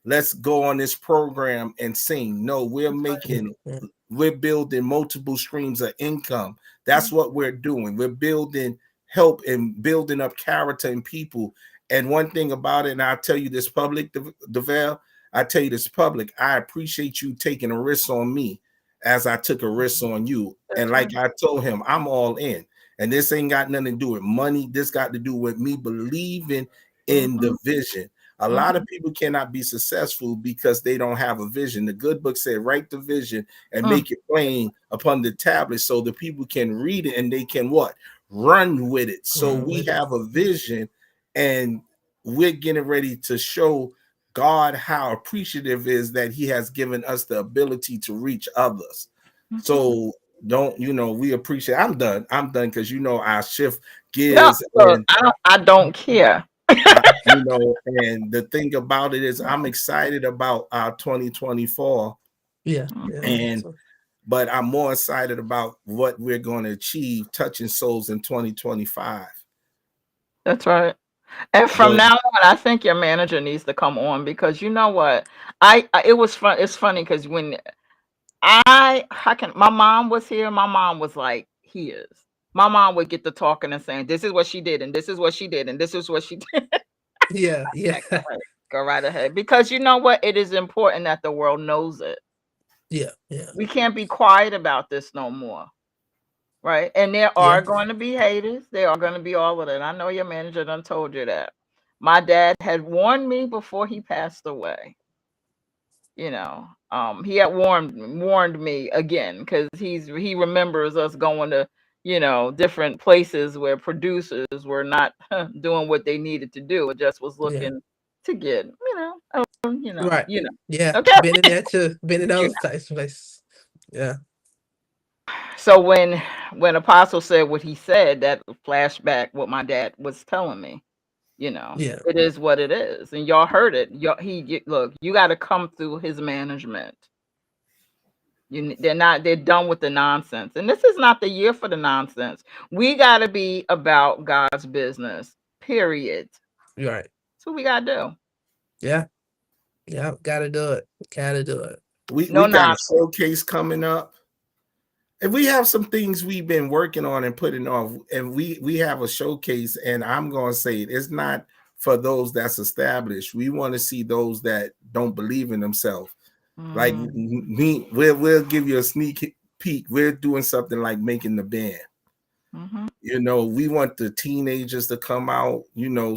let's go on this program and sing. No, Yeah. Yeah. we're building multiple streams of income. That's what we're doing. We're building help and building up character in people. And one thing about it, and I'll tell you this public, DeVale, I tell you this public, I appreciate you taking a risk on me as I took a risk on you. And that's right. like I told him, I'm all in. And this ain't got nothing to do with money. This got to do with me believing in Mhm, the vision. A lot of mhm, people cannot be successful because they don't have a vision. The good book said, write the vision and mm, make it plain upon the tablet so the people can read it and they can what? Run with it. So Run we with it. have a vision, and we're getting ready to show God how appreciative is that he has given us the ability to reach others. Mhm. So don't, we appreciate. I'm done because I shift No, gears. look, And I don't care. and the thing about it is I'm excited about our 2024, Yeah. and So, but I'm more excited about what we're going to achieve touching souls in 2025. That's right. And from So now on, I think your manager needs to come on, because you know what? It was fun. It's funny because when my mom was here, my mom was like, he is. My mom would get to talking and saying, this is what she did, and this is what she did, and this is what she did. yeah. Go right ahead. Because you know what? It is important that the world knows it. Yeah. We can't be quiet about this no more. Right. And there are going to be haters. There are going to be all of that. I know your manager done told you that. My dad had warned me before he passed away. He had warned me again, because he remembers us going to, different places where producers were not doing what they needed to do. It just was looking to get, Right. Yeah. Okay. Been in there too. Been in You those types of places. Yeah. So when Apostle said what he said, that flashback what my dad was telling me, Yeah. it is what it is, and y'all heard it. Look, you got to come through his management. They're done with the nonsense, and this is not the year for the nonsense. We got to be about God's business. Period. You're right. That's what we got to do. Yeah. Yeah. Gotta do it. Gotta do it. we No got a nonsense. showcase coming up. And we have some things we've been working on and putting off, and we have a showcase, and I'm going to say it's not for those that's established. We want to see those that don't believe in themselves. Like me, we'll give you a sneak peek. We're doing something like making the band. We want the teenagers to come out,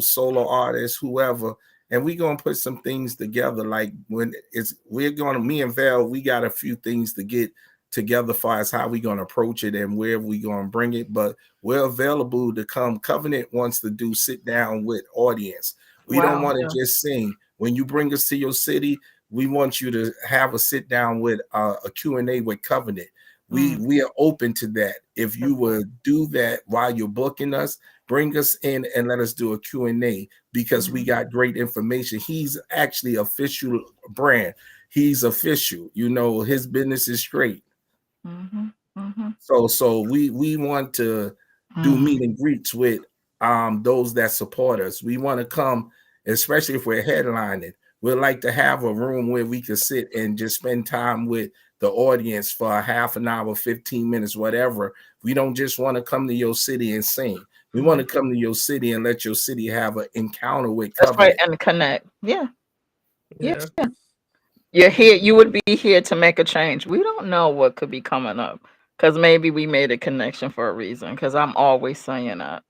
solo artists, whoever, and we're going to put some things together. Like me and Val, we got a few things to get together for us, how we going to approach it and where we going to bring it, but we're available to come. Covenant wants to do sit down with audience. We don't want to just sing. When you bring us to your city, we want you to have a sit down with a Q&A with Covenant. We are open to that. If you would do that while you're booking us, bring us in and let us do a Q&A, because we got great information. He's actually official brand. He's official. His business is straight. So we want to do meet and greets with those that support us. We want to come, especially if we're headlining. We'd like to have a room where we can sit and just spend time with the audience for a half an hour, 15 minutes, whatever. We don't just want to come to your city and sing. We want to come to your city and let your city have an encounter with Covenant. That's right, and connect. Yeah. You're here. You would be here to make a change. We don't know what could be coming up, because maybe we made a connection for a reason. Because I'm always saying that.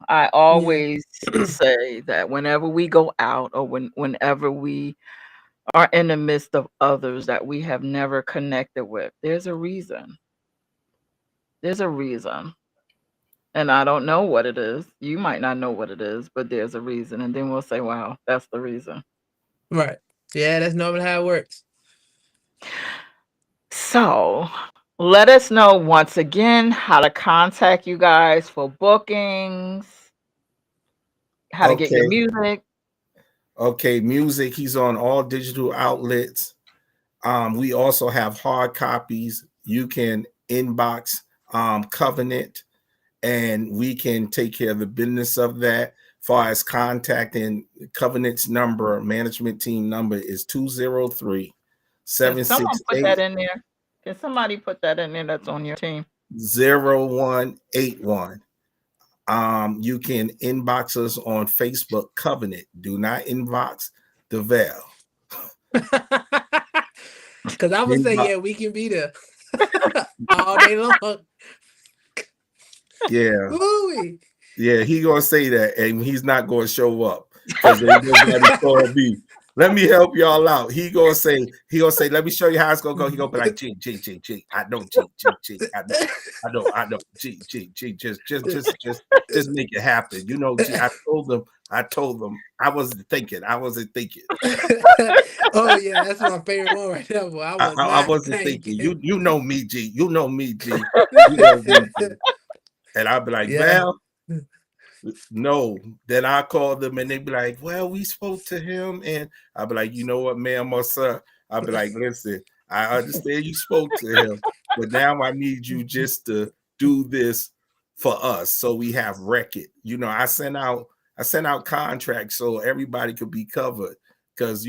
I always say that whenever we go out, or whenever we are in the midst of others that we have never connected with, there's a reason. There's a reason. And I don't know what it is. You might not know what it is, but there's a reason. And then we'll say, wow, that's the reason. Right. Yeah, that's normally how it works. So let us know once again how to contact you guys for bookings, how to get your music. Okay, music. He's on all digital outlets. We also have hard copies. You can inbox Covenant, and we can take care of the business of that. Far as contacting Covenant's number, management team number is 203 Someone put that in there. Can somebody put that in there that's on your team? 0181. You can inbox us on Facebook, Covenant. Do not inbox the Val. Because I would say, yeah, we can be there all day long. Yeah. Ooh-wee. Yeah, he gonna say that, and he's not gonna show up because they just got to call me. Let me help y'all out. He gonna say, let me show you how it's gonna go. He gonna be like, G, G, G, G. I know, G, G, G. I know, G, G, G. Just make it happen. You know, G. I told them. I wasn't thinking. Oh yeah, that's my favorite one right there. Boy. I wasn't thinking. You know me, G. You know me, G. And I'd be like, Yeah. Val, no. Then I call them and they'd be like, well, we spoke to him. And I'd be like, you know what, ma'am or sir? I'd be like, listen, I understand you spoke to him, but now I need you just to do this for us so we have record. You know, I sent out contracts so everybody could be covered because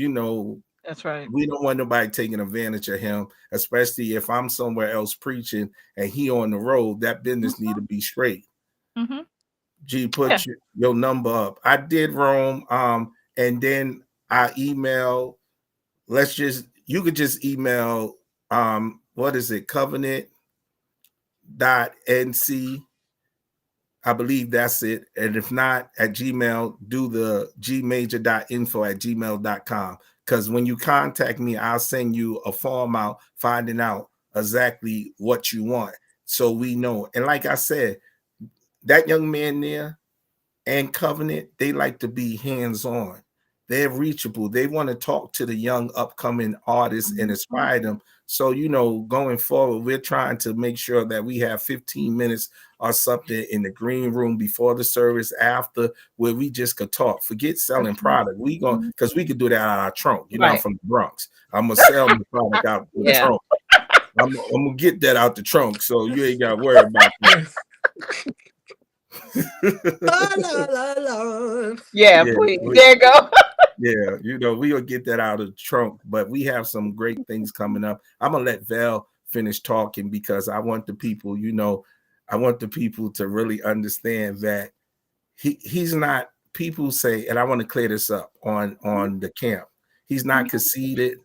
That's right. we don't want nobody taking advantage of him, especially if I'm somewhere else preaching and he on the road. That business need to be straight. Mm-hmm. G, put your number up. I did Rome, and then I email. You could just email. What is it? Covenant.nc. I believe that's it. And if not, at Gmail, do the gmajor.info@gmail.com. Because when you contact me, I'll send you a form out finding out exactly what you want. So we know. And like I said, that young man there and Covenant, they like to be hands-on. They're reachable. They want to talk to the young upcoming artists and inspire them. So, going forward, we're trying to make sure that we have 15 minutes or something in the green room before the service, after, where we just could talk. Forget selling product. Because we could do that out of our trunk. I'm from the Bronx. I'm going to sell the product out the trunk. I'm going to get that out the trunk, so you ain't got to worry about that. Yeah, please. There you go. Yeah, we'll get that out of the trunk, but we have some great things coming up. I'm gonna let Val finish talking because I want the people, to really understand that he's not. People say, and I want to clear this up on the camp. He's not conceited.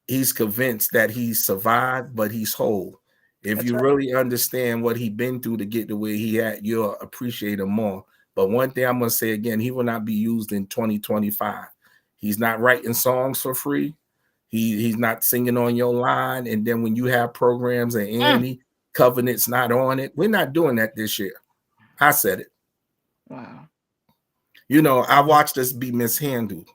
He's convinced that he survived, but he's whole. If you really understand what he's been through to get to where he at, you'll appreciate him more. But one thing I'm going to say again, he will not be used in 2025. He's not writing songs for free. He's not singing on your line. And then when you have programs and any Covenant's not on it, we're not doing that this year. I said it. Wow. I watched us be mishandled.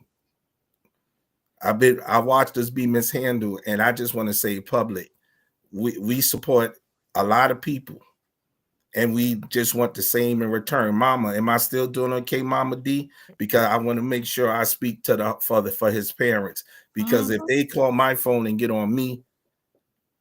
I watched us be mishandled. And I just want to say public, we support a lot of people. And we just want the same in return. Mama, am I still doing okay, Mama D? Because I want to make sure I speak to the father for his parents. Because if they call my phone and get on me,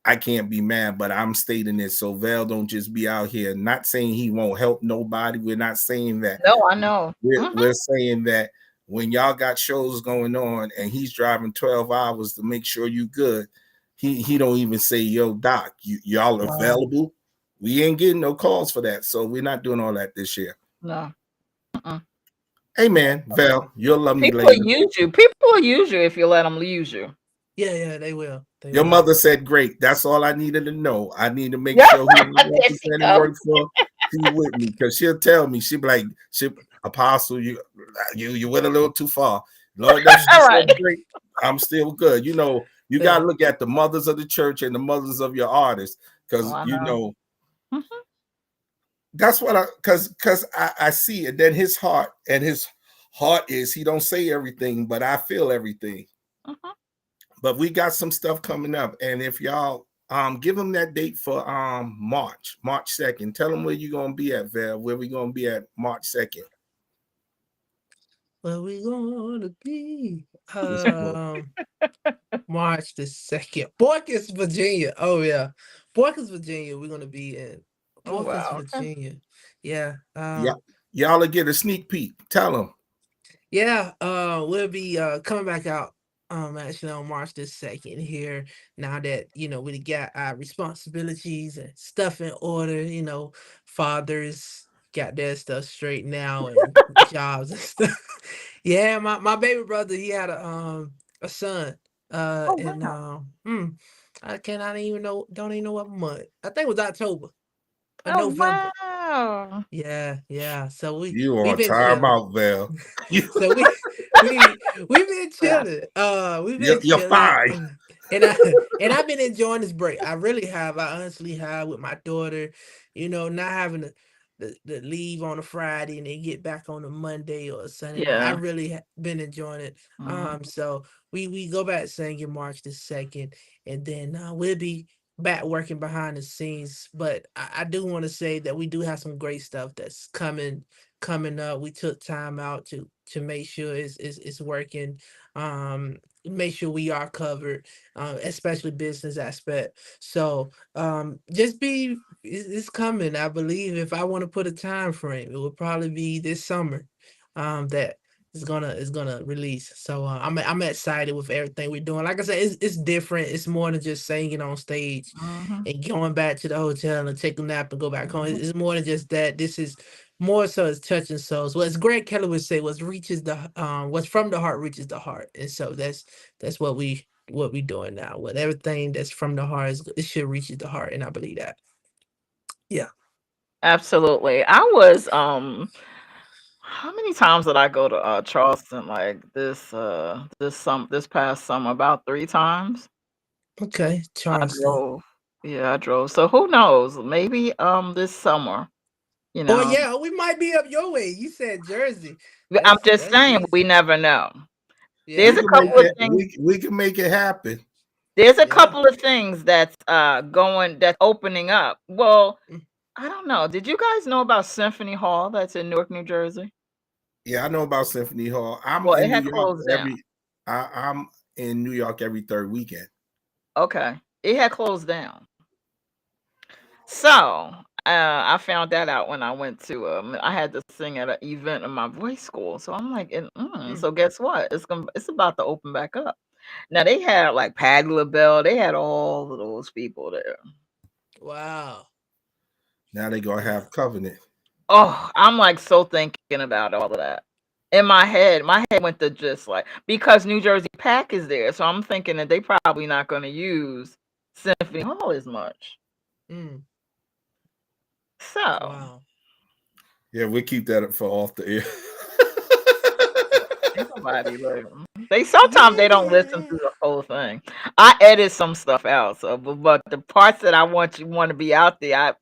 I can't be mad, but I'm stating it. So Val don't just be out here not saying he won't help nobody. We're not saying that. No, I know. We're saying that when y'all got shows going on and he's driving 12 hours to make sure you good, he don't even say, yo, Doc, y'all available? We ain't getting no calls for that. So we're not doing all that this year. No. Hey, man, Val, you'll love me later. People will use you if you let them use you. Yeah, they will. Your mother said, great. That's all I needed to know. I need to make sure who representing work for, she with me. Because she'll tell me, she'll be like, Apostle, you went a little too far. Lord, that's great. I'm still good. You got to look at the mothers of the church and the mothers of your artists. Because, that's what because I see it. Then his heart is, he don't say everything, but I feel everything. But we got some stuff coming up. And if y'all give them that date for March 2nd, tell them where you're going to be at, Val, where we going to be at March 2nd. Where we going to be? March the 2nd. Borkus, Virginia. Oh, yeah. Borkus, Virginia. We're going to be in Borkus, Virginia. Yeah. Y'all will get a sneak peek. Tell them. Yeah. We'll be coming back out actually on March the 2nd here. Now that, we got our responsibilities and stuff in order, fathers got their stuff straight now and jobs and stuff. Yeah, my baby brother, he had a son. I don't even know what month. I think it was October. November. Wow. Yeah. So you on time out, Val. So we've been chilling. We've been You're chilling, fine. and I've been enjoying this break. I really have. I honestly have with my daughter. Not having to leave on a Friday and then get back on a Monday or a Sunday night. I Yeah. really been enjoying it. So we go back singing March the 2nd, and then we'll be back working behind the scenes. But I do want to say that we do have some great stuff that's coming up. We took time out to make sure it's working. Make sure we are covered, especially business aspect. So just be it's coming. I believe if I want to put a time frame, it would probably be this summer. That is gonna release. So I'm excited with everything we're doing. Like I said, it's different. It's more than just singing on stage Mhm. and going back to the hotel and take a nap and go back home. Mhm. It's more than just that. This is more so it's touching souls. Well, as Greg Kelly would say, what's from the heart reaches the heart. And so that's what we doing now. With everything that's from the heart, it should reach the heart, and I believe that. Yeah. Absolutely. I was how many times did I go to Charleston like this past summer? About 3 times. Okay, I Charleston. drove. Yeah, I drove. So who knows? Maybe this summer, you Oh know. yeah, we might be up your way. You said Jersey. I'm That's just that's saying we easy. never know. Yeah, There's We a can make couple of yeah, it. things We can make it happen. there's a yeah. couple of things that's opening up. Well, Mm. I don't know. Did you guys know about Symphony Hall that's in Newark, New Jersey? Yeah, I know about Symphony Hall. I'm Well, it in New had York closed down. I'm in New York every third weekend. Okay. It had closed down. So I found that out when I went to I had to sing at an event in my voice school. So I'm like, Mm. so guess what? It's about to open back up. Now they had like Patti LaBelle, they had all of those people there. Wow. Now they're gonna Yeah. have Covenant. Oh, I'm like so thinking about all of that. In my head went to just like because New Jersey Pack is there, so I'm thinking that they probably not going to use Symphony Hall as much. Mm. So Wow. Yeah, we keep that up for off the air. ain't nobody like they sometimes they don't listen Yeah. to the whole thing. I edit some stuff out, so but the parts that I want to be out there,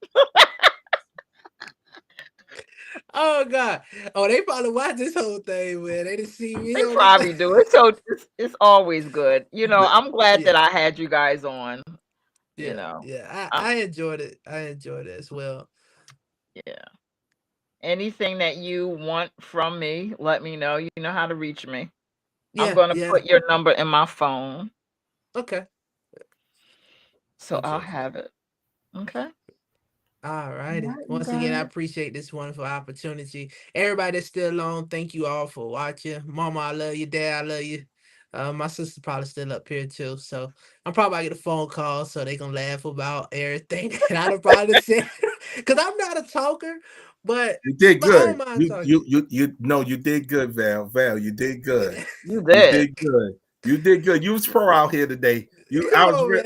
Oh God. Oh, they probably watched this whole thing, man. They didn't see me they on this. probably do it. So it's always good. I'm glad Yeah. that I had you guys on. You Yeah. know, Yeah. I, I enjoyed it. I enjoyed it as well. yeah. Anything that you want from me, let me know. You know how to reach me. I'm Yeah. gonna Yeah. put your number in my phone, Okay. so I'll Interesting. have it. Okay. All All righty. right, you Once again, I guys. appreciate this wonderful opportunity. Everybody that's still on, thank you all for watching. Mama, I love you. Dad, I love you. My sister probably still up here too. So I'm probably gonna get a phone call so they can laugh about everything that I done probably said. Cause I'm not a talker, but You did I don't good. mind You talking. you you you no, you did good, Val. Val, you did good. You You did. did good. You did good. You was pro out here today. Come on, man.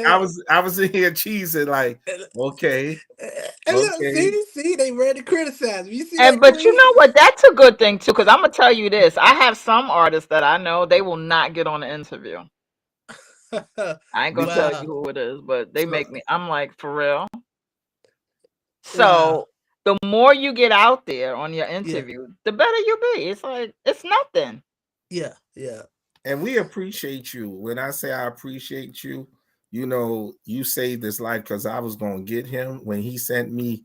I was in here cheesing like, And, okay, and look, okay. see, they ready to criticize me. You see And that, but you Queen? know what? That's a good thing too, because I'm gonna tell you this. I have some artists that I know they will not get on the interview. I ain't gonna tell Because Wow. you who it is, but they So, make me. I'm like, for real. wow. So the more you get out there on your Yeah. interview, the better you be. It's like it's nothing. Yeah. Yeah. and we appreciate you. When I say I appreciate you, you saved his life because I was gonna get him when he sent me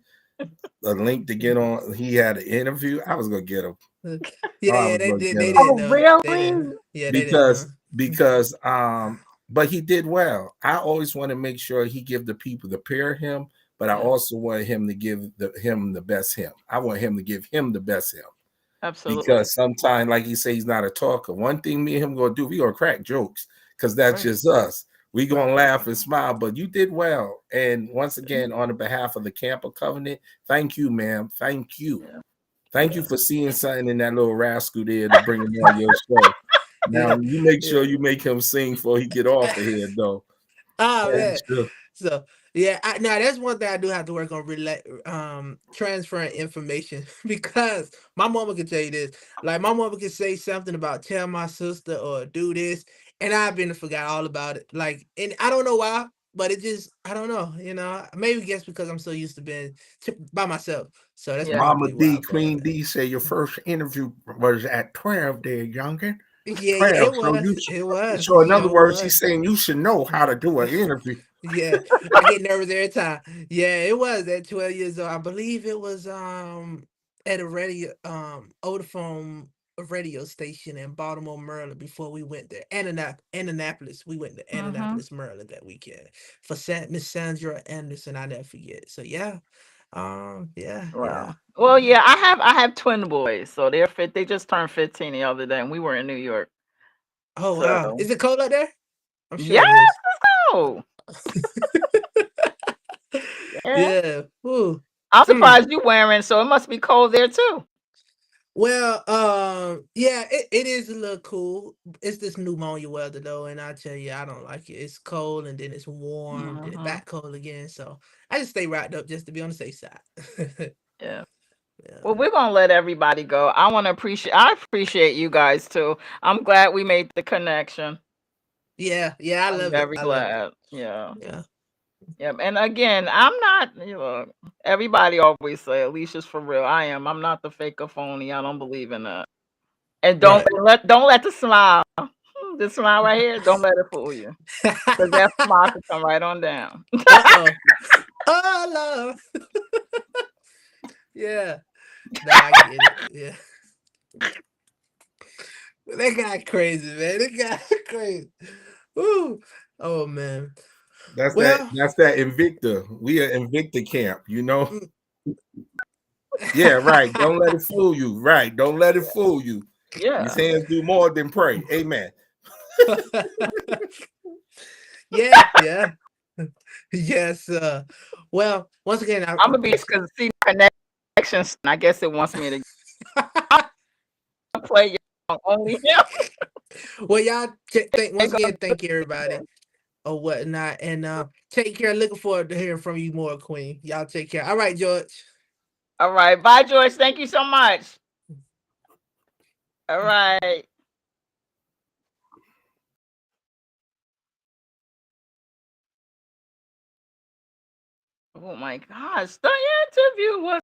a link to get on. He had an interview. I was gonna get him. Yeah, I yeah, was they gonna did. get They him didn't Oh, know. They didn't. really? Yeah, they didn't know. because but he did well. I always want to make sure he give the people to pair him, but I Yeah, also want him to give him the best him. I want him to give him the best him Absolutely. because sometimes, like he say, he's not a talker. One thing me and him gonna do, we gonna crack jokes because that's right, just us. We right. gonna laugh and smile, but you did well. And once again, on the behalf of the Camp of Covenant, thank you, ma'am. Thank you. Yeah. Thank you Yeah, for seeing something in that little rascal there to bring him on your show. Now yeah, you make yeah. sure you make him sing before he get off of here, though. Ah, And man. sure. So Yeah, now that's one thing I do have to work on transferring information because my mama could tell you this. Like my mama could say something about tell my sister or do this, and I've been to forgot all about it. Like, and I don't know why, but it just I don't know. Maybe guess because I'm so used to being by myself. So that's Yeah. Mama probably why. D, Queen D said your first interview was at 12 there, youngin. Yeah, 12. it So was. you It was. so It in other sure words, was. he's saying you should know how to do an interview. Yeah, I get nervous every time. Yeah, it was at 12 years old. I believe it was at a radio Odaphone radio station in Baltimore, Maryland before we went there. Annapolis. We went to Mhm. Annapolis, Maryland that weekend for Miss Sandra Anderson. I never forget. So yeah. Yeah. Well, yeah, I have twin boys, so they just turned 15 the other day, and we were in New York. Oh wow. So Is it cold out there? I'm sure yes, it is. let's go. Yeah. Yeah. Ooh. I'm Mm. surprised you wearing, so it must be cold there too. Well, yeah, it is a little cool. It's this pneumonia weather though, and I tell you, I don't like it. It's cold and then it's warm, then it's Mhm. back cold again. So I just stay wrapped up just to be on the safe side. Yeah. Well, Yeah, we're gonna let everybody go. I appreciate you guys too. I'm glad we made the connection. yeah, I I'm love it. very I love it. glad. Yeah. Yeah, Yep. And again, I'm not, everybody always say Alicia's for real. I am. I'm not the fake or phony. I don't believe in that. And right. don't let the smile, this smile right here, don't let it fool you. Because that smile can come right on down. Uh-oh. Oh Lord. Yeah. Nah, I get it. Yeah. That guy crazy, man. That guy crazy. Ooh. Oh man. That's Well, that Invicta. We are Invicta camp, mm. Yeah, right. Don't let it fool you. Right. Don't let it fool you. These Yeah. hands do more than pray. Amen. Yeah. Yes. Well, once again, I'm gonna be because see connections. I guess it wants me to play your song only him. well, y'all once again, thank you everybody or whatnot, and take care. Looking forward to hearing from you more, Queen. Y'all take care. All right, George. All right. Bye, George. Thank you so much. All right. Oh my gosh. The interview was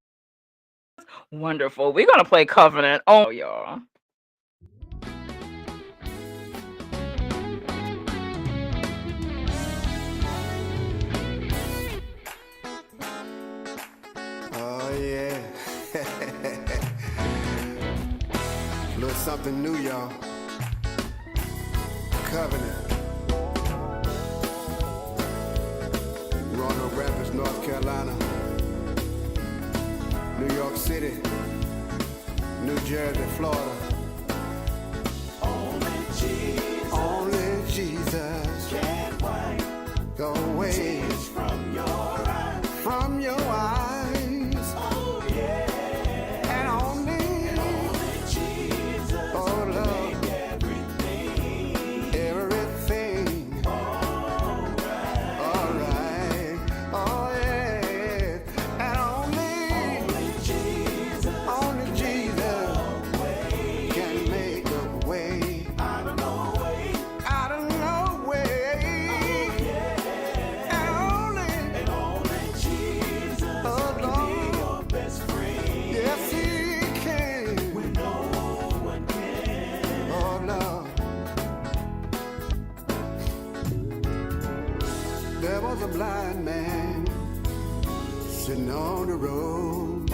wonderful. We're gonna play Covenant. Oh y'all. Oh yeah. Little something new, y'all. Covenant. Roanoke Rapids, North Carolina. New York City. New Jersey, Florida. Only Jesus can wipe away tears from your eyes. From your eyes. Oh yeah. And only Jesus can make everything. Alright. Oh yeah. And only Jesus can make a way. Out of no way. And only Jesus can be your best friend. Yes, he can. When no one can. Oh Lord. There was a blind man sitting on the road.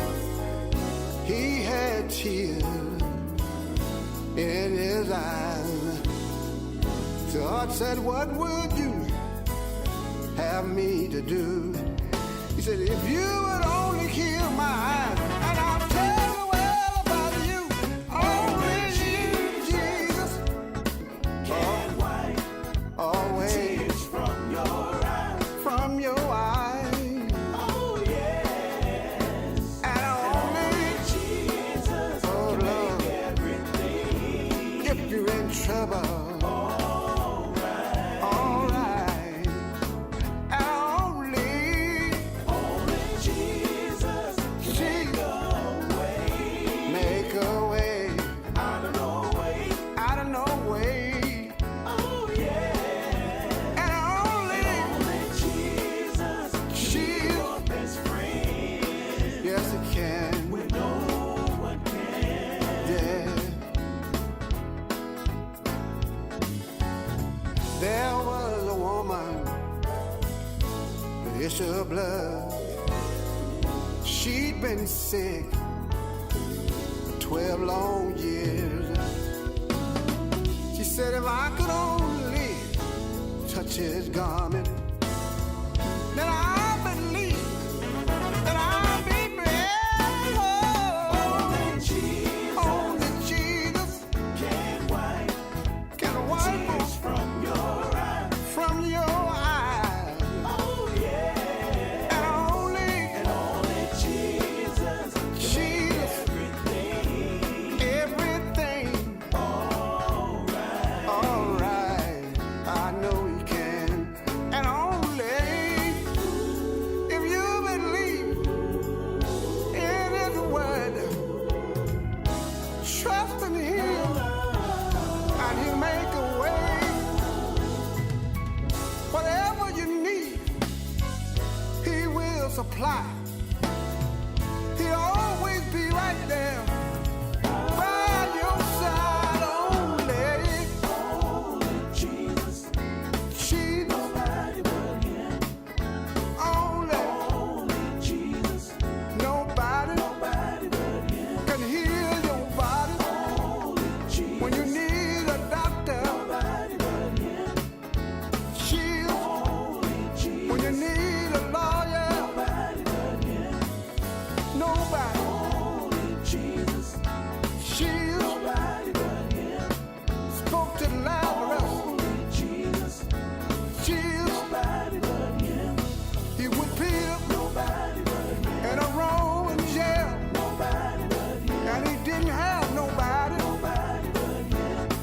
He had tears in his eyes. So God said, what would you have me to do? He said, if you would only heal my eyes, and I'll tell the world about you. Only you, Jesus, can wipe away tears from your eyes. From your eyes. Oh yes. And only Jesus can make everything. If you're in trouble. Alright. And only issue of blood. She'd been sick for 12 long years. She said if I could only touch his garment, then I believe that I'll be blessed. Only Jesus can wipe tears from your eyes. Oh yeah. And only Jesus, everything. All right. I know he can. And only if you believe in his word, trust in him, and he'll make a way. Whatever you need, he will supply. He'll always be right there by your side. Only Jesus, nobody but him. Only Jesus, nobody but him can heal your body. When you need a doctor, nobody but him. Jesus, when you need a lawyer, nobody but him. Nobody. Jesus, nobody but him. Spoke to Lazarus. Jesus, nobody but him. He would Peter, nobody but him. In a Roman jail, nobody but him. And he didn't have nobody but him.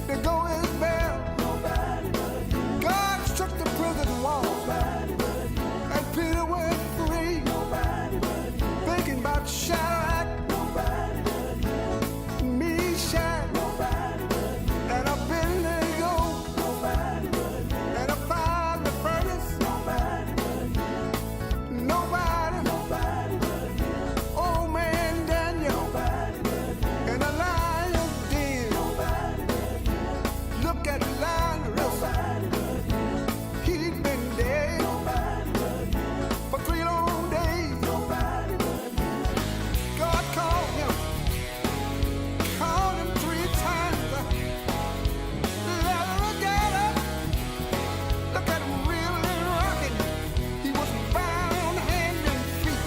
To go his bail, nobody but him. God shook the prison wall, nobody but him. And Peter went free, nobody but him. Thinking about Shadrach, nobody but him. Meshach, nobody but him. And Abednego, nobody but him. And a fire in the furnace, nobody but him. Nobody but him. Old man Daniel, nobody but him. And a lion's den, nobody but him. Look at Lazarus, nobody but him. He'd been dead, nobody but him. For 3 long days, nobody but him. God called him 3 times. Lazarus got up. Look at him really rocking. He was bound hand and feet.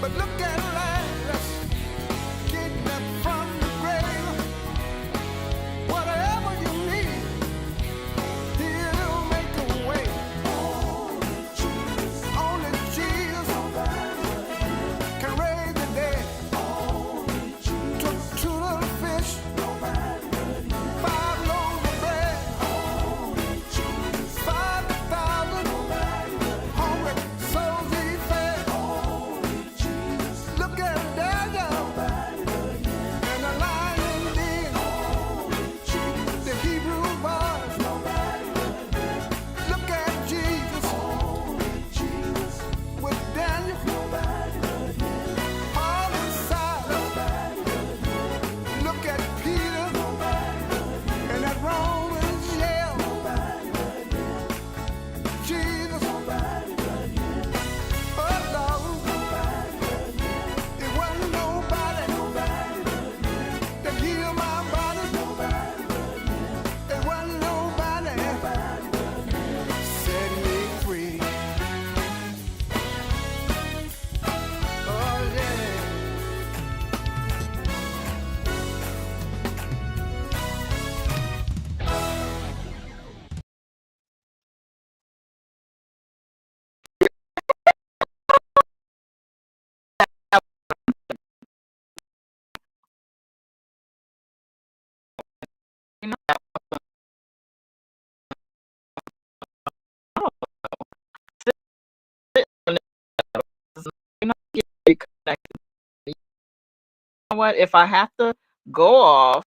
But look at Lazarus getting up from the grave. Whatever you need, he'll make a way. Only Jesus can raise the dead. Took 2 little fish, 5 loaves of bread, 5,000 hungry souls he fed. Look at Daniel and the lion's den, the Hebrew boys. Look at Jesus with Daniel, Paul and Silas. Look at Peter and that Roman jail. Jesus, oh Lord, it wasn't nobody that healed my body. It wasn't nobody set me free. Oh yeah. You know, you're not getting connected. You know what? If I have to go off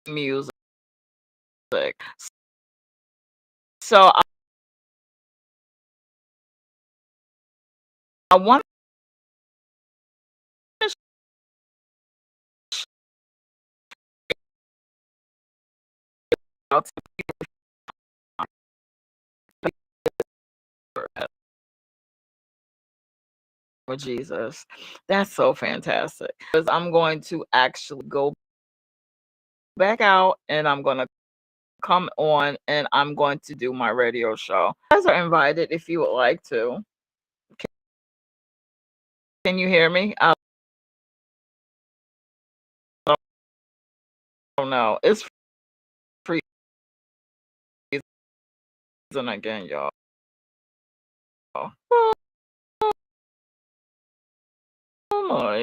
music, so I want to for Jesus. That's so fantastic. Because I'm going to actually go back out and I'm going to come on and I'm going to do my radio show. You guys are invited if you would like to. Can you hear me? I don't know. It's freezing again, y'all. Oh my.